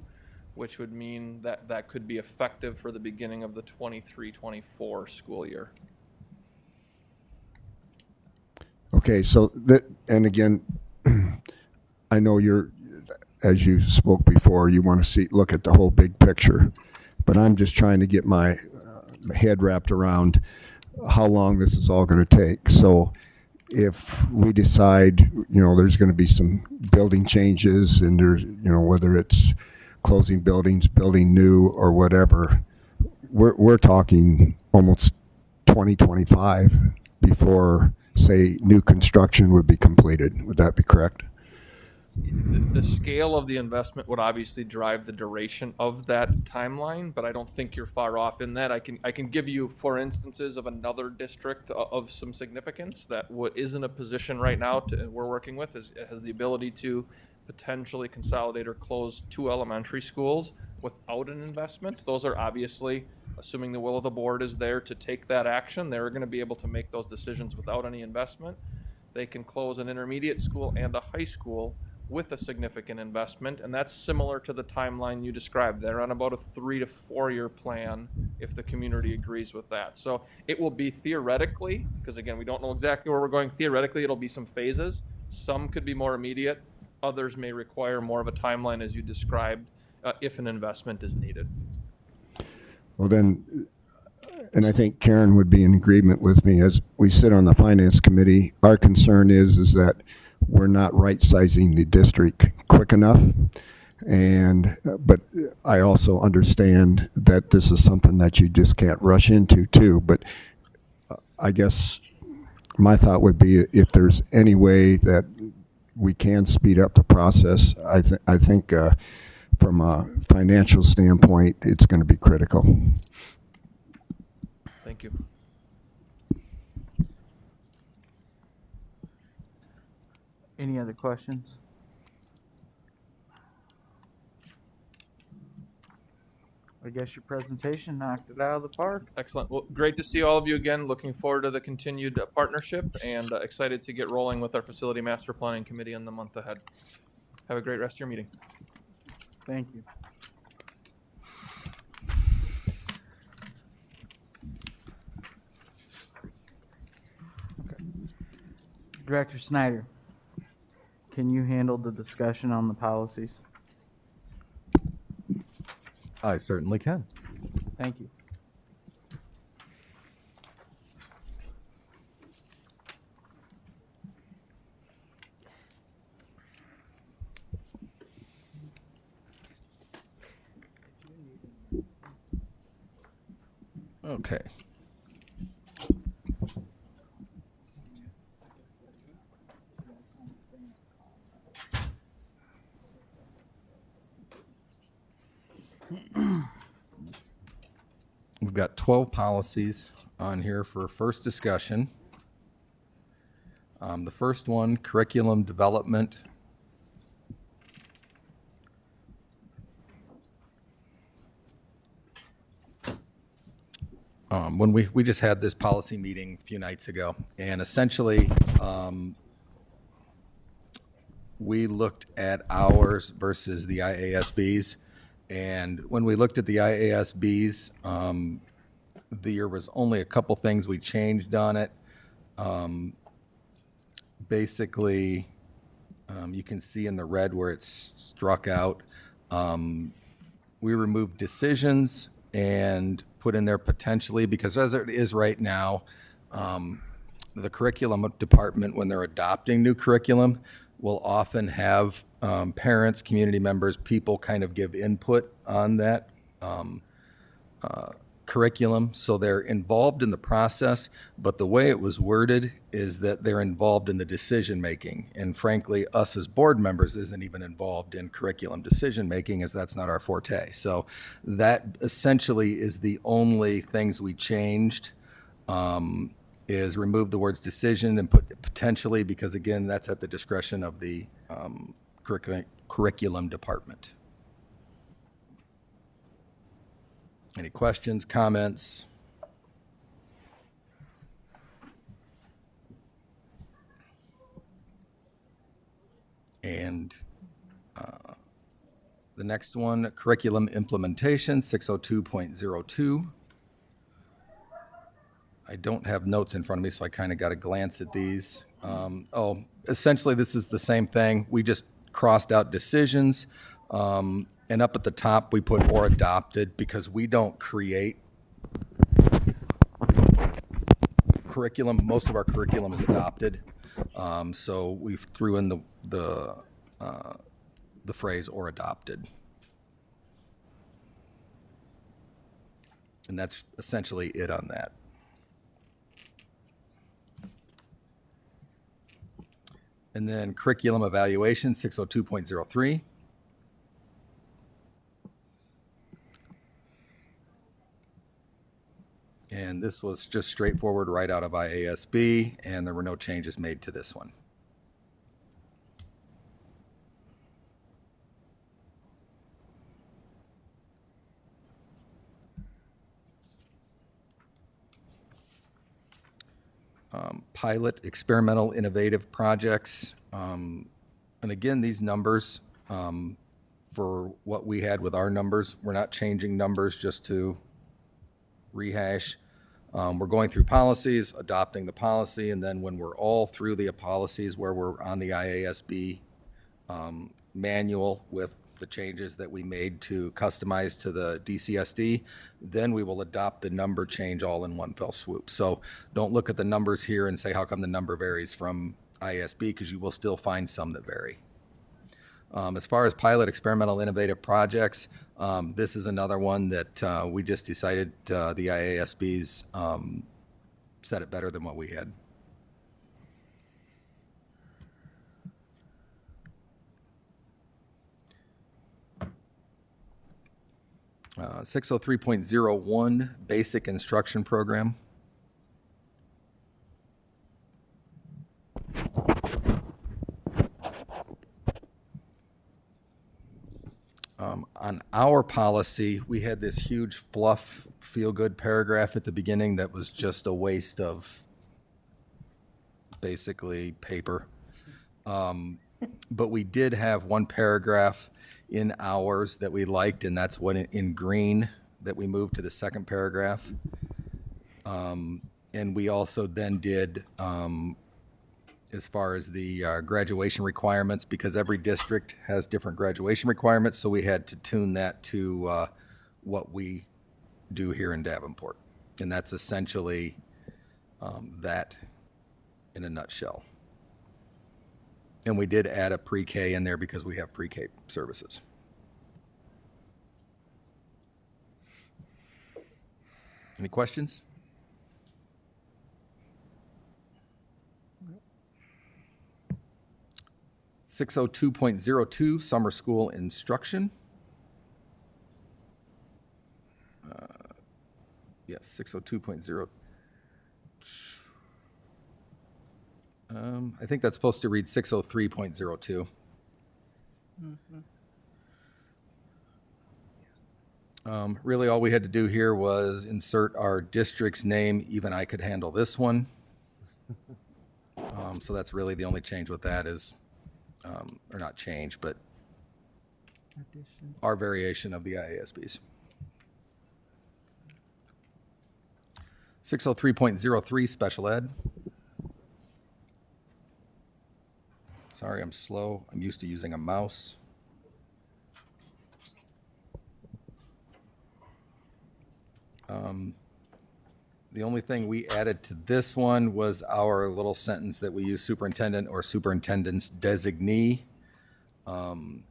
which would mean that that could be effective for the beginning of the 23-24 school year. Okay, so that, and again, I know as you spoke before, you want to look at the whole big picture, but I'm just trying to get my head wrapped around how long this is all going to take. So if we decide, there's going to be some building changes and there's, whether it's closing buildings, building new or whatever, we're talking almost 2025 before, say, new construction would be completed. Would that be correct? The scale of the investment would obviously drive the duration of that timeline, but I don't think you're far off in that. I can give you, for instances of another district of some significance that is in a position right now we're working with has the ability to potentially consolidate or close 2 elementary schools without an investment. Those are obviously, assuming the will of the board is there to take that action, they're going to be able to make those decisions without any investment. They can close an intermediate school and a high school with a significant investment, and that's similar to the timeline you described. They're on about a 3 to 4 year plan if the community agrees with that. So it will be theoretically, because again, we don't know exactly where we're going, theoretically it'll be some phases. Some could be more immediate, others may require more of a timeline as you described if an investment is needed. Well then, and I think Karen would be in agreement with me, as we sit on the finance committee, our concern is that we're not right-sizing the district quick enough. But I also understand that this is something that you just can't rush into too. But I guess my thought would be if there's any way that we can speed up the process, I think from a financial standpoint, it's going to be critical. Thank you. Any other questions? I guess your presentation knocked it out of the park. Excellent. Well, great to see all of you again. Looking forward to the continued partnership and excited to get rolling with our Facility Master Planning Committee in the month ahead. Have a great rest of your meeting. Thank you. Director Snyder, can you handle the discussion on the policies? I certainly can. Thank you. Okay. We've got 12 policies on here for first discussion. The first one, curriculum development. When we just had this policy meeting a few nights ago, and essentially we looked at ours versus the IASB's. And when we looked at the IASB's, there was only a couple things we changed on it. Basically, you can see in the red where it's struck out. We removed decisions and put in there potentially, because as it is right now, the curriculum department, when they're adopting new curriculum, will often have parents, community members, people kind of give input on that curriculum. So they're involved in the process, but the way it was worded is that they're involved in the decision making. And frankly, us as board members isn't even involved in curriculum decision making, as that's not our forte. So that essentially is the only things we changed, is remove the words decision and put potentially, because again, that's at the discretion of the curriculum department. Any questions, comments? And the next one, curriculum implementation, 602.02. I don't have notes in front of me, so I kind of got to glance at these. Essentially, this is the same thing. We just crossed out decisions. And up at the top, we put or adopted, because we don't create curriculum. Most of our curriculum is adopted. So we threw in the phrase or adopted. And that's essentially it on that. And then curriculum evaluation, 602.03. And this was just straightforward right out of IASB, and there were no changes made to this one. Pilot experimental innovative projects. And again, these numbers, for what we had with our numbers, we're not changing numbers just to rehash. We're going through policies, adopting the policy, and then when we're all through the policies where we're on the IASB manual with the changes that we made to customize to the DCSD, then we will adopt the number change all in one fell swoop. So don't look at the numbers here and say, how come the number varies from IASB? Because you will still find some that vary. As far as pilot experimental innovative projects, this is another one that we just decided the IASB's said it better than what we had. 603.01 basic instruction program. On our policy, we had this huge fluff, feel-good paragraph at the beginning that was just a waste of basically paper. But we did have one paragraph in ours that we liked, and that's what in green that we moved to the second paragraph. And we also then did, as far as the graduation requirements, because every district has different graduation requirements, so we had to tune that to what we do here in Davenport. And that's essentially that in a nutshell. And we did add a pre-K in there because we have pre-K services. Any questions? .02 summer school instruction. Yes, 602.0. I think that's supposed to read 603.02. Really, all we had to do here was insert our district's name. Even I could handle this one. So that's really the only change with that is, or not change, but our variation of the IASBs. 603.03 special ed. Sorry, I'm slow. I'm used to using a mouse. The only thing we added to this one was our little sentence that we use superintendent or superintendent's designee. In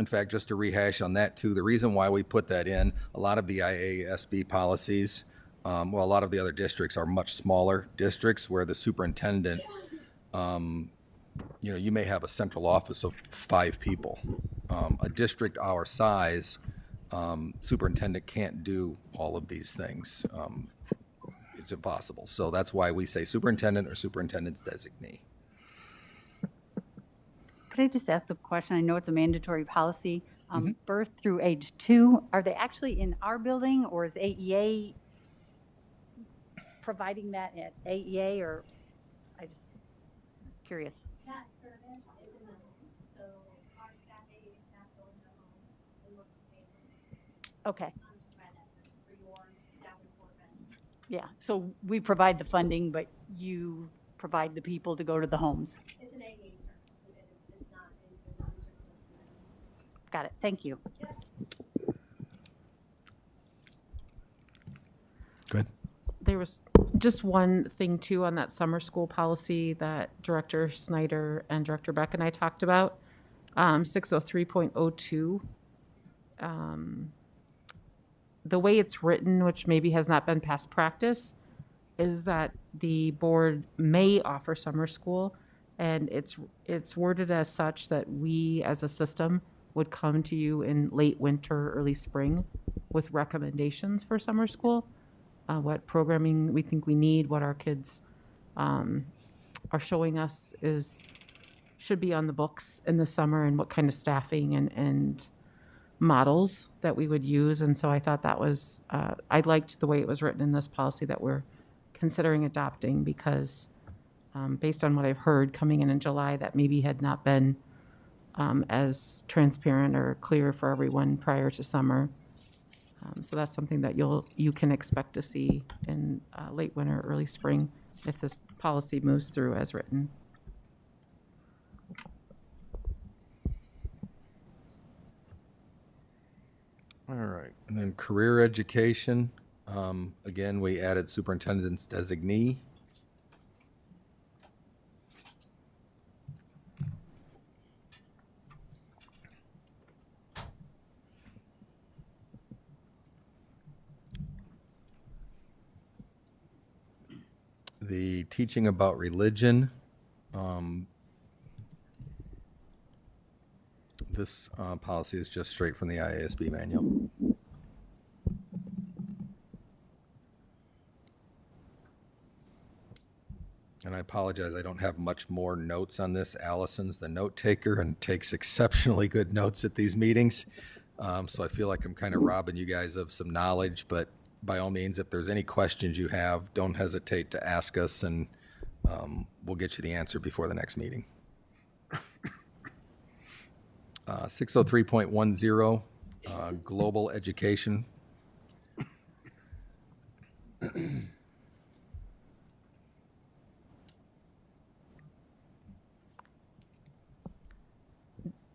fact, just to rehash on that too, the reason why we put that in, a lot of the IASB policies, a lot of the other districts are much smaller districts where the superintendent, you may have a central office of 5 people. A district our size, superintendent can't do all of these things. It's impossible. So that's why we say superintendent or superintendent's designee. Could I just ask a question? I know it's a mandatory policy. Birth through age 2, are they actually in our building, or is AEA providing that at AEA, or I just curious? That service is in the home, so our staff, AEA staff, go in the home and work with families. Okay. To provide that service for your Davenport residents. Yeah, so we provide the funding, but you provide the people to go to the homes. It's an AEA service, so it's not individual district. Got it. Thank you. Good. There was just one thing too on that summer school policy that Director Snyder and Director Beck and I talked about. 603.02. The way it's written, which maybe has not been past practice, is that the board may offer summer school, and it's worded as such that we as a system would come to you in late winter, early spring with recommendations for summer school. What programming we think we need, what our kids are showing us should be on the books in the summer, and what kind of staffing and models that we would use. And so I thought that was, I liked the way it was written in this policy that we're considering adopting, because based on what I've heard coming in July, that maybe had not been as transparent or clear for everyone prior to summer. So that's something that you can expect to see in late winter, early spring, if this policy moves through as written. All right, and then career education. Again, we added superintendent's designee. The teaching about religion. This policy is just straight from the IASB manual. And I apologize, I don't have much more notes on this. Allison's the note taker and takes exceptionally good notes at these meetings. So I feel like I'm kind of robbing you guys of some knowledge, but by all means, if there's any questions you have, don't hesitate to ask us, and we'll get you the answer before the next meeting. 603.10, global education.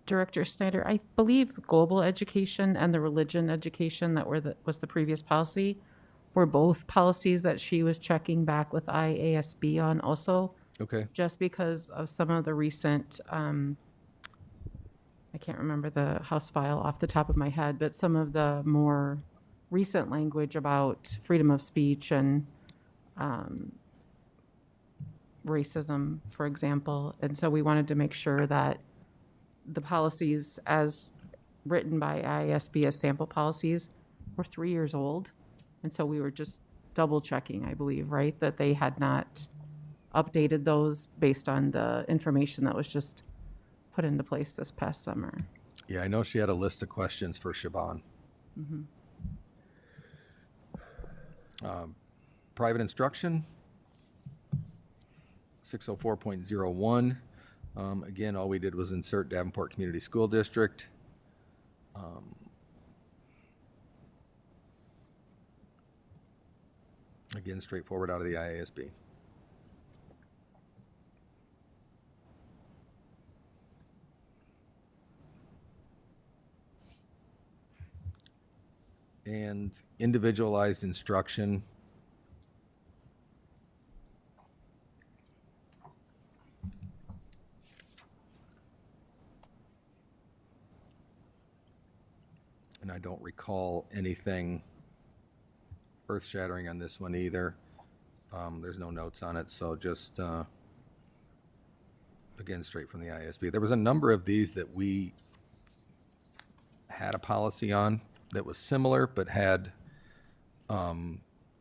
Director Snyder, I believe global education and the religion education that was the previous policy were both policies that she was checking back with IASB on also. Okay. Just because of some of the recent, I can't remember the House file off the top of my head, but some of the more recent language about freedom of speech and racism, for example. And so we wanted to make sure that the policies as written by IASB as sample policies were 3 years old. And so we were just double checking, I believe, right? That they had not updated those based on the information that was just put into place this past summer. Yeah, I know she had a list of questions for Siobhan. Private instruction, 604.01. Again, all we did was insert Davenport Community School District. Again, straightforward out of the IASB. And individualized instruction. And I don't recall anything earth-shattering on this one either. There's no notes on it, so just, again, straight from the ISB. There was a number of these that we had a policy on that was similar, but had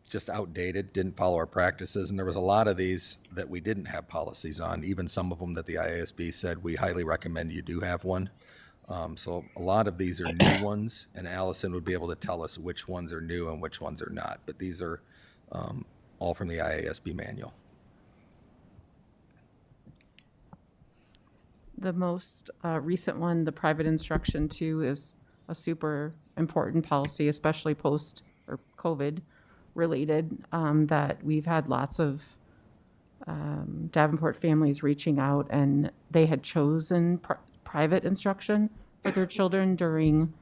just outdated, didn't follow our practices. And there was a lot of these that we didn't have policies on, even some of them that the IASB said, we highly recommend you do have one. So a lot of these are new ones, and Allison would be able to tell us which ones are new and which ones are not. But these are all from the IASB manual. The most recent one, the private instruction too, is a super important policy, especially post or COVID related, that we've had lots of Davenport families reaching out, and they had chosen private instruction for their children during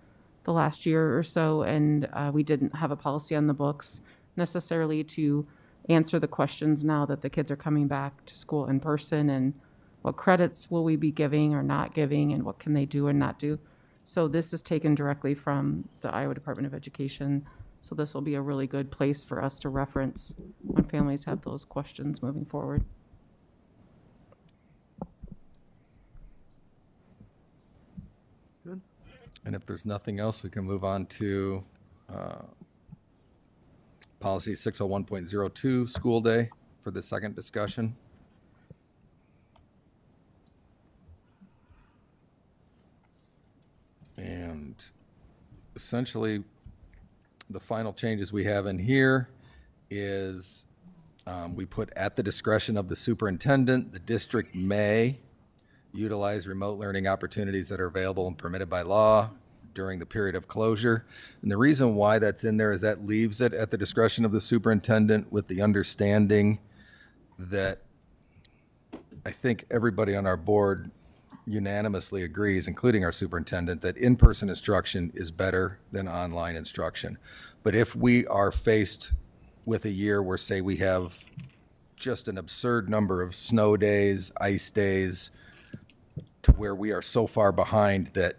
the last year or so, and we didn't have a policy on the books necessarily to answer the questions now that the kids are coming back to school in person, and what credits will we be giving or not giving, and what can they do and not do. So this is taken directly from the Iowa Department of Education. So this will be a really good place for us to reference when families have those questions moving forward. Good. And if there's nothing else, we can move on to policy 601.02, school day, for the second discussion. And essentially, the final changes we have in here is we put at the discretion of the superintendent, the district may utilize remote learning opportunities that are available and permitted by law during the period of closure. And the reason why that's in there is that leaves it at the discretion of the superintendent with the understanding that I think everybody on our board unanimously agrees, including our superintendent, that in-person instruction is better than online instruction. But if we are faced with a year where, say, we have just an absurd number of snow days, ice days, to where we are so far behind that,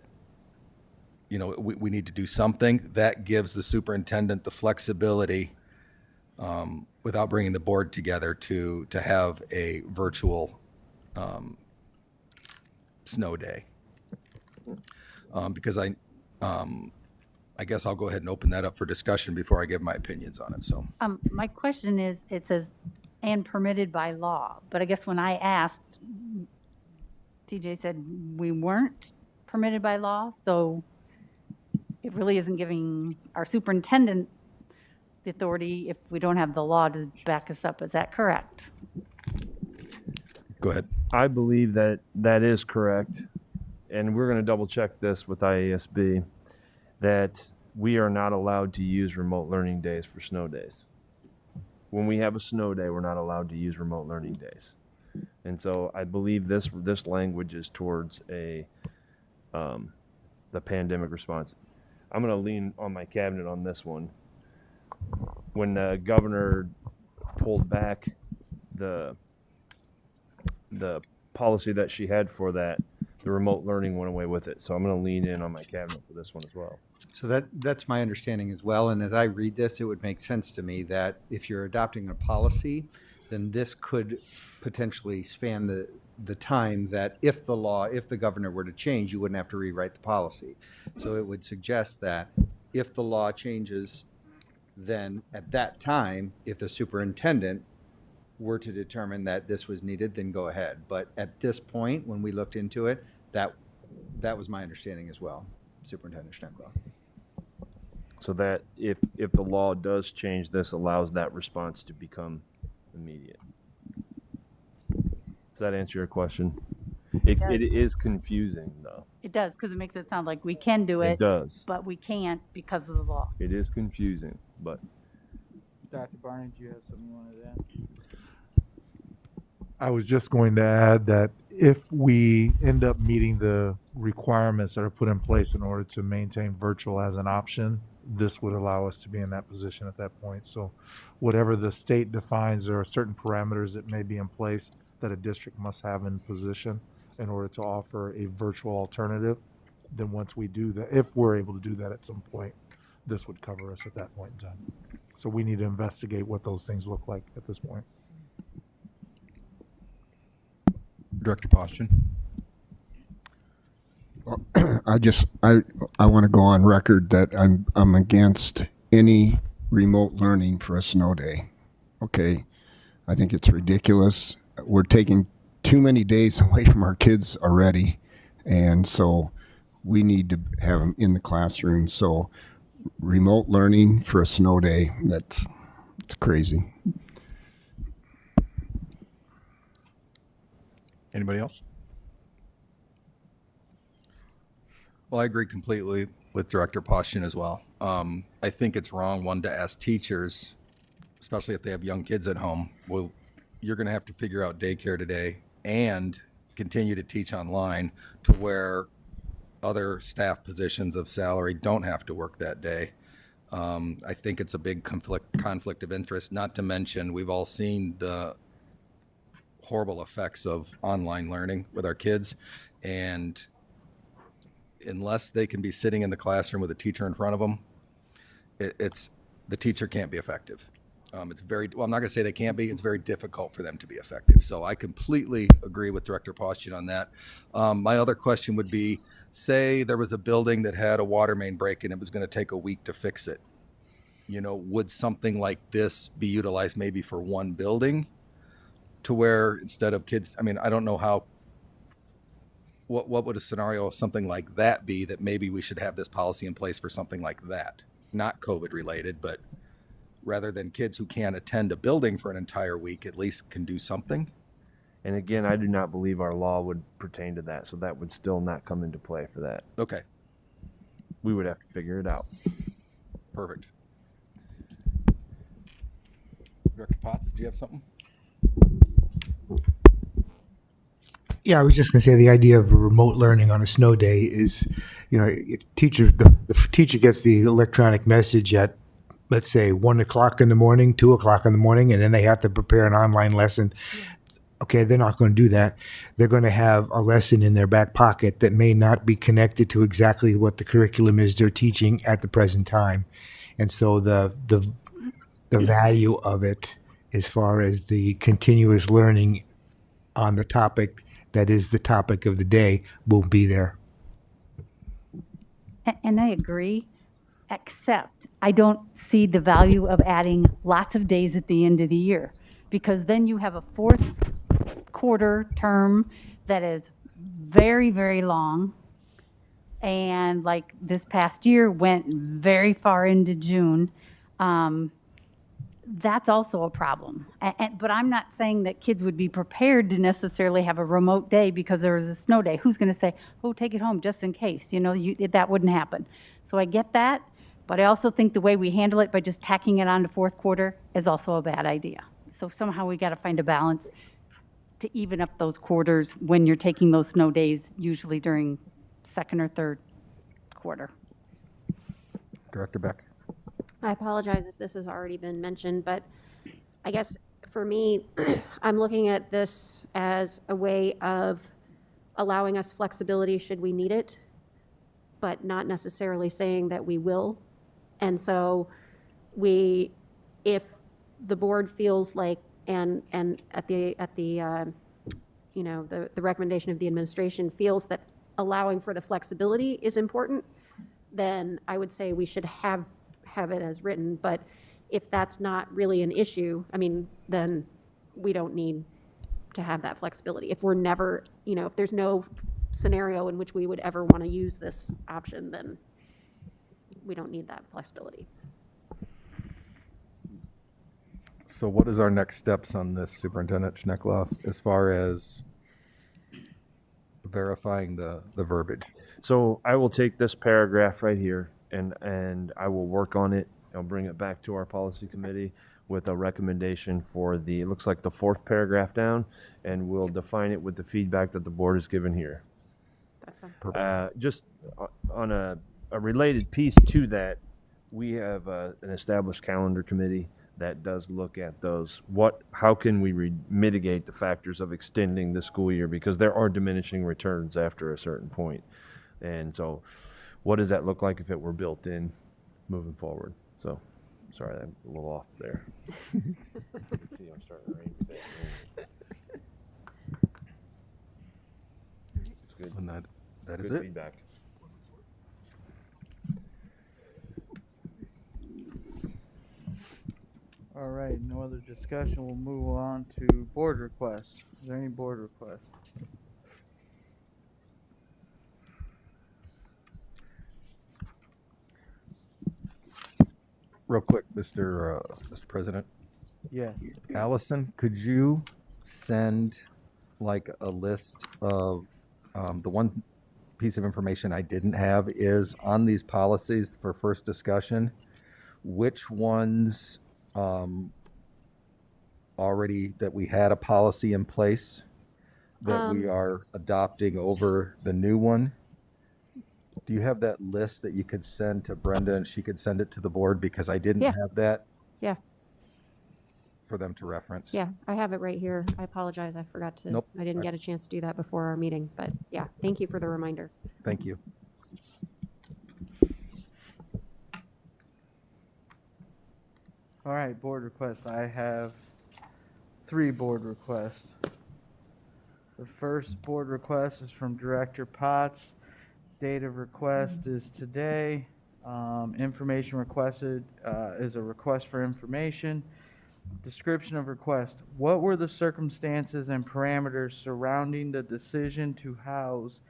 you know, we need to do something, that gives the superintendent the flexibility, without bringing the board together, to have a virtual snow day. Because I guess I'll go ahead and open that up for discussion before I give my opinions on it. So My question is, it says, and permitted by law, but I guess when I asked, TJ said we weren't permitted by law, so it really isn't giving our superintendent the authority if we don't have the law to back us up. Is that correct? Go ahead. I believe that that is correct. and we're going to double check this with IASB, that we are not allowed to use remote learning days for snow days. When we have a snow day, we're not allowed to use remote learning days. And so I believe this language is towards the pandemic response. I'm going to lean on my cabinet on this one. When the governor pulled back the policy that she had for that, the remote learning went away with it. So I'm going to lean in on my cabinet for this one as well. So that's my understanding as well. And as I read this, it would make sense to me that if you're adopting a policy, then this could potentially span the time that if the governor were to change, you wouldn't have to rewrite the policy. So it would suggest that if the law changes, then at that time, if the superintendent were to determine that this was needed, then go ahead. But at this point, when we looked into it, that was my understanding as well, Superintendent Schneckloff. So that if the law does change, this allows that response to become immediate. Does that answer your question? It is confusing, though. It does, because it makes it sound like we can do it. It does. But we can't because of the law. It is confusing, but. Dr. Barney, do you have something you wanted to add? I was just going to add that if we end up meeting the requirements that are put in place in order to maintain virtual as an option, this would allow us to be in that position at that point. So whatever the state defines, there are certain parameters that may be in place that a district must have in position in order to offer a virtual alternative. Then once we do that, if we're able to do that at some point, this would cover us at that point in time. So we need to investigate what those things look like at this point. Director Poston. Well, I want to go on record that I'm against any remote learning for a snow day. Okay, I think it's ridiculous. We're taking too many days away from our kids already, and so we need to have them in the classroom. So remote learning for a snow day, it's crazy. Anybody else? Well, I agree completely with Director Poston as well. I think it's wrong, one, to ask teachers, especially if they have young kids at home, well, you're going to have to figure out daycare today and continue to teach online, to where other staff positions of salary don't have to work that day. I think it's a big conflict of interest, not to mention we've all seen the horrible effects of online learning with our kids, and unless they can be sitting in the classroom with a teacher in front of them, the teacher can't be effective. It's very, well, I'm not going to say they can't be, it's very difficult for them to be effective. So I completely agree with Director Poston on that. My other question would be, say there was a building that had a water main break and it was going to take a week to fix it. Would something like this be utilized maybe for one building, to where instead of kids, I don't know what would a scenario of something like that be, that maybe we should have this policy in place for something like that? Not COVID related, but rather than kids who can't attend a building for an entire week, at least can do something. And again, I do not believe our law would pertain to that, so that would still not come into play for that. Okay. We would have to figure it out. Perfect. Director Potts, did you have something? Yeah, I was just going to say the idea of remote learning on a snow day is, the teacher gets the electronic message at, let's say, 1 o'clock in the morning, 2 o'clock in the morning, and then they have to prepare an online lesson. Okay, they're not going to do that. They're going to have a lesson in their back pocket that may not be connected to exactly what the curriculum is they're teaching at the present time. And so the value of it, as far as the continuous learning on the topic that is the topic of the day, will be there. And I agree, except I don't see the value of adding lots of days at the end of the year, because then you have a fourth quarter term that is very, very long. And like this past year went very far into June. that's also a problem. But I'm not saying that kids would be prepared to necessarily have a remote day because there was a snow day. Who's going to say, oh, take it home just in case? You know, that wouldn't happen. So I get that, but I also think the way we handle it by just tacking it on to fourth quarter is also a bad idea. So somehow we got to find a balance to even up those quarters when you're taking those snow days, usually during second or third quarter. Director Beck. I apologize if this has already been mentioned, but I guess for me, I'm looking at this as a way of allowing us flexibility should we need it, but not necessarily saying that we will. And so if the board feels like, and at the the recommendation of the administration feels that allowing for the flexibility is important, then I would say we should have it as written. But if that's not really an issue, I mean, then we don't need to have that flexibility. If we're never, if there's no scenario in which we would ever want to use this option, then we don't need that flexibility. So what is our next steps on this, Superintendent Schneckloff, as far as verifying the verbiage? So I will take this paragraph right here and I will work on it. I'll bring it back to our policy committee with a recommendation for it looks like the fourth paragraph down, and we'll define it with the feedback that the board has given here. That sounds just on a related piece to that, we have an established calendar committee that does look at those. How can we mitigate the factors of extending the school year, because there are diminishing returns after a certain point. And so what does that look like if it were built in moving forward? So sorry, I'm a little off there. See, I'm starting to rain a bit. It's good. And that is Good it. feedback. All right, no other discussion. We'll move on to board requests. Is there any board requests? Real quick, Mr. President. Yes. Allison, could you send like a list of the one piece of information I didn't have is on these policies for first discussion, which ones already that we had a policy in place that we are adopting over the new one? Do you have that list that you could send to Brenda and she could send it to the board, because I didn't have that Yeah. for them to reference? Yeah, I have it right here. I apologize. I forgot to. Nope. I didn't get a chance to do that before our meeting, but yeah, thank you for the reminder. Thank you. All right, board requests. I have 3 board requests. The first board request is from Director Potts. Date of request is today. Information requested is a request for information. Description of request. What were the circumstances and parameters surrounding the decision to house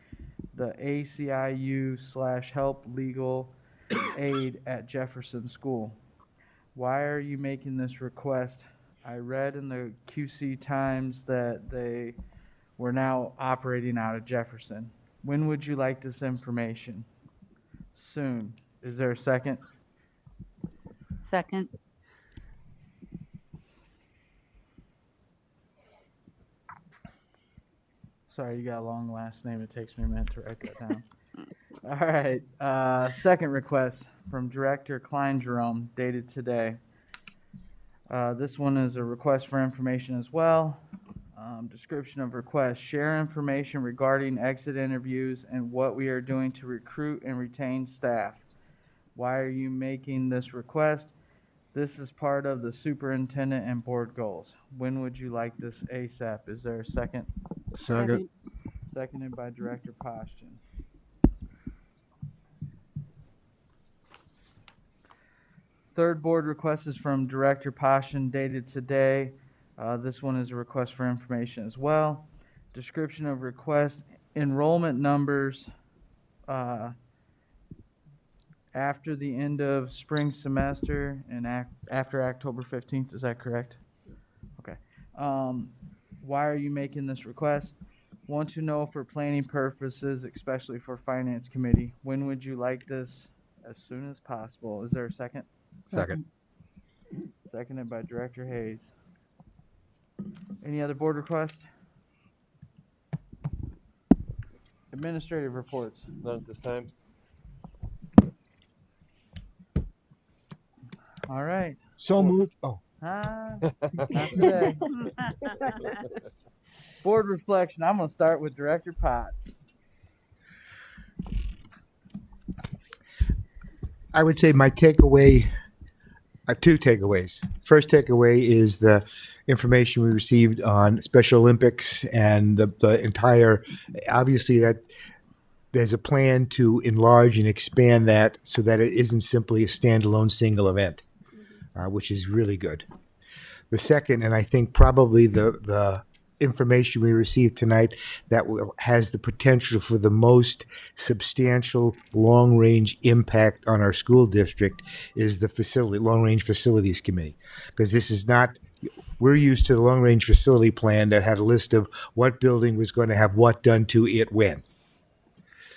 the ACIU/Help Legal Aid at Jefferson School? Why are you making this request? I read in the QC Times that they were now operating out of Jefferson. When would you like this information? Soon. Is there a second? Second. Sorry, you got a long last name. It takes me a minute to write that down. All right. Second request from Director Klein Jerome, dated today. This one is a request for information as well. Description of request. Share information regarding exit interviews and what we are doing to recruit and retain staff. Why are you making this request? This is part of the superintendent and board goals. When would you like this ASAP? Is there a second? Second. Seconded by Director Postian. Third board request is from Director Postian, dated today. This one is a request for information as well. Description of request, enrollment numbers after the end of spring semester and after October 15th. Is that correct? Okay. Why are you making this request? Want to know for planning purposes, especially for Finance Committee, when would you like this? As soon as possible. Is there a second? Second. Seconded by Director Hayes. Any other board request? Administrative reports. None at this time. All right. So moved. Oh. Not today. Board reflection. I'm going to start with Director Potts. I would say my takeaway, two takeaways. First takeaway is the information we received on Special Olympics and the entire, obviously that there's a plan to enlarge and expand that so that it isn't simply a standalone single event, which is really good. The second, and I think probably the information we received tonight that has the potential for the most substantial long-range impact on our school district is the long-range facilities committee. Because this is not, we're used to the long-range facility plan that had a list of what building was going to have what done to it when.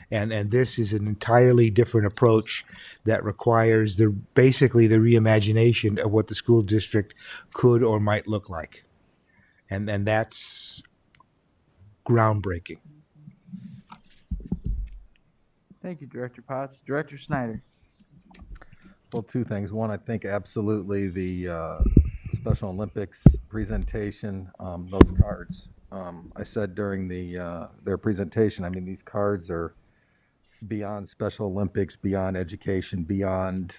And this is an entirely different approach that requires basically the reimagination of what the school district could or might look like. And that's groundbreaking. Thank you, Director Potts. Director Snyder. Well, two things. One, I think absolutely the Special Olympics presentation, those cards. I said during their presentation, I mean, these cards are beyond Special Olympics, beyond education, beyond.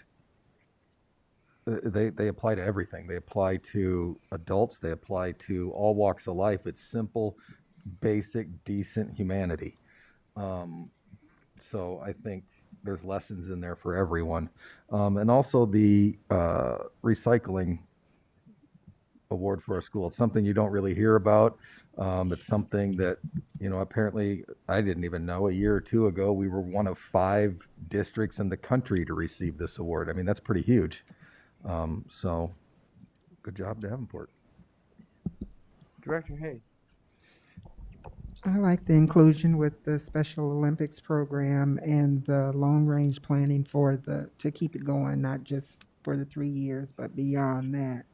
They apply to everything. They apply to adults. They apply to all walks of life. It's simple, basic, decent humanity. So I think there's lessons in there for everyone. And also the recycling award for our school. It's something you don't really hear about. It's something that, apparently I didn't even know. A year or two ago, we were one of 5 districts in the country to receive this award. I mean, that's pretty huge. So good job, Davenport. Director Hayes. I like the inclusion with the Special Olympics program and the long-range planning to keep it going, not just for the 3 years, but beyond that,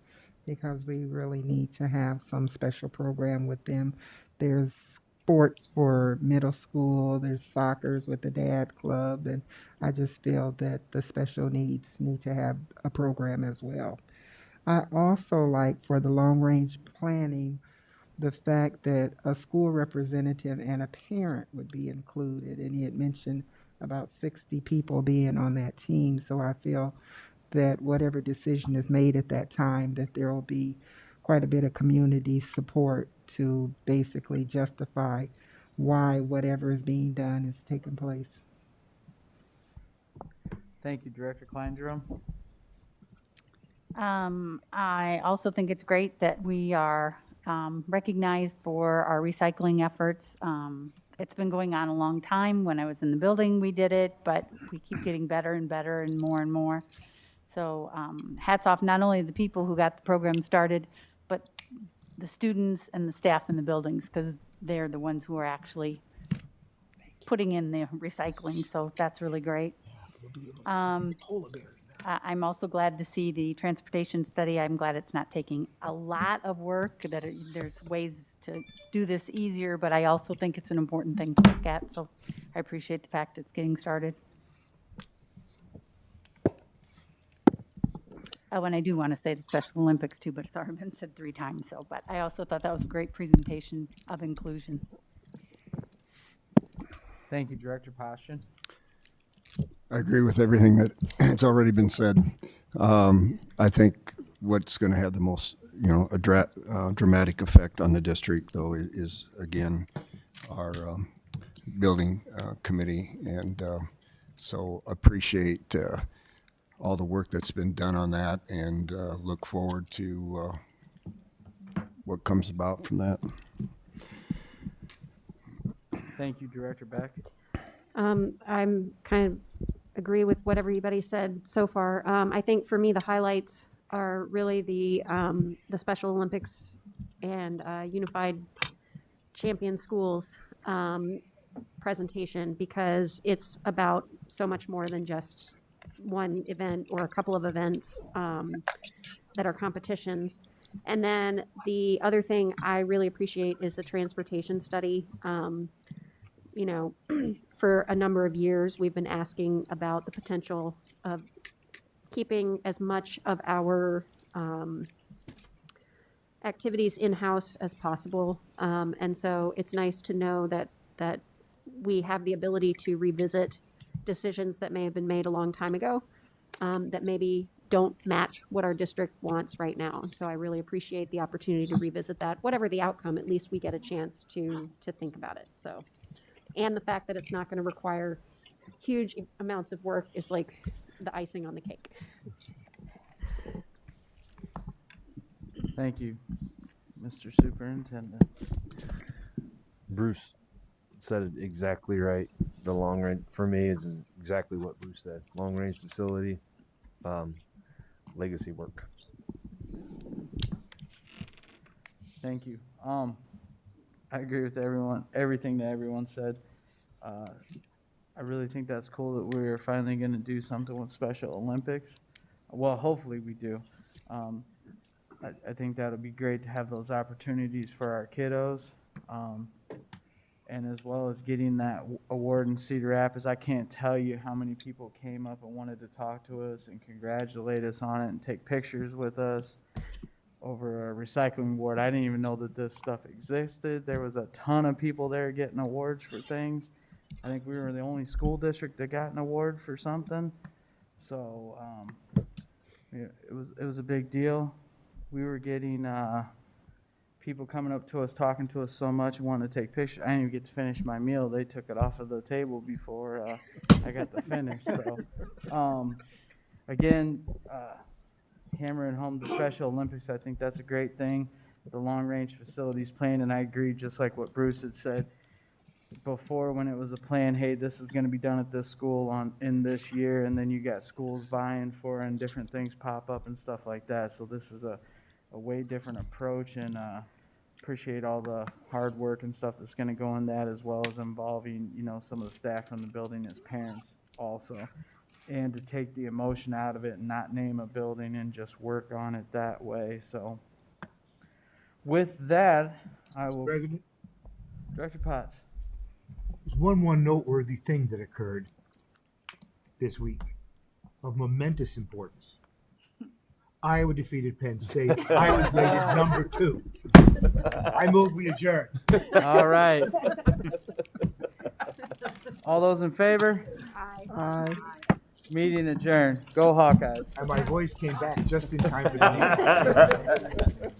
because we really need to have some special program with them. There's sports for middle school, there's soccers with the dad club, and I just feel that the special needs need to have a program as well. I also like for the long-range planning, the fact that a school representative and a parent would be included, and he had mentioned about 60 people being on that team, so I feel that whatever decision is made at that time, that there will be quite a bit of community support to basically justify why whatever is being done is taking place. Thank you, Director Klein-Jerome. I also think it's great that we are recognized for our recycling efforts. It's been going on a long time. When I was in the building, we did it, but we keep getting better and better and more. So hats off not only the people who got the program started, but the students and the staff in the buildings, because they're the ones who are actually putting in the recycling. So that's really great. I'm also glad to see the transportation study. I'm glad it's not taking a lot of work, that there's ways to do this easier, but I also think it's an important thing to look at. So I appreciate the fact it's getting started. Oh, and I do want to say the Special Olympics too, but it's already been said 3 times. So, but I also thought that was a great presentation of inclusion. Thank you, Director Postian. I agree with everything that has already been said. I think what's going to have the most, dramatic effect on the district, though, is again our building committee, and so appreciate all the work that's been done on that, and look forward to what comes about from that. Thank you, Director Beck. I'm kind of agree with what everybody said so far. I think for me, the highlights are really the Special Olympics and Unified Champion Schools presentation, because it's about so much more than just one event or a couple of events that are competitions. And then the other thing I really appreciate is the transportation study. You know, for a number of years, we've been asking about the potential of keeping as much of our activities in-house as possible. And so it's nice to know that we have the ability to revisit decisions that may have been made a long time ago, that maybe don't match what our district wants right now. So I really appreciate the opportunity to revisit that. Whatever the outcome, at least we get a chance to think about it. So, and the fact that it's not going to require huge amounts of work is like the icing on the cake. Thank you, Mr. Superintendent. Bruce said it exactly right. The long range for me is exactly what Bruce said. Long range facility, legacy work. Thank you. I agree with everything that everyone said. I really think that's cool that we're finally going to do something with Special Olympics. Well, hopefully we do. I think that'll be great to have those opportunities for our kiddos. And as well as getting that award in Cedar Rapids, I can't tell you how many people came up and wanted to talk to us and congratulate us on it and take pictures with us over a recycling award. I didn't even know that this stuff existed. There was a ton of people there getting awards for things. I think we were the only school district that got an award for something. So it was a big deal. We were getting people coming up to us, talking to us so much, wanting to take pictures. I didn't even get to finish my meal. They took it off of the table before I got to finish. So, again, hammering home the Special Olympics, I think that's a great thing. The long-range facilities plan, and I agree, just like what Bruce had said before when it was a plan, hey, this is going to be done at this school in this year, and then you got schools vying for it and different things pop up and stuff like that. So this is a way different approach, and appreciate all the hard work and stuff that's going to go in that, as well as involving, you know, some of the staff from the building as parents also, and to take the emotion out of it and not name a building and just work on it that way. So with that, I will. President? Director Potts. There's one more noteworthy thing that occurred this week of momentous importance. Iowa defeated Penn State. I was rated number 2. I move we adjourn. All right. All those in favor? Aye. Meeting adjourned. Go Hawkeyes. And my voice came back just in time for the meeting.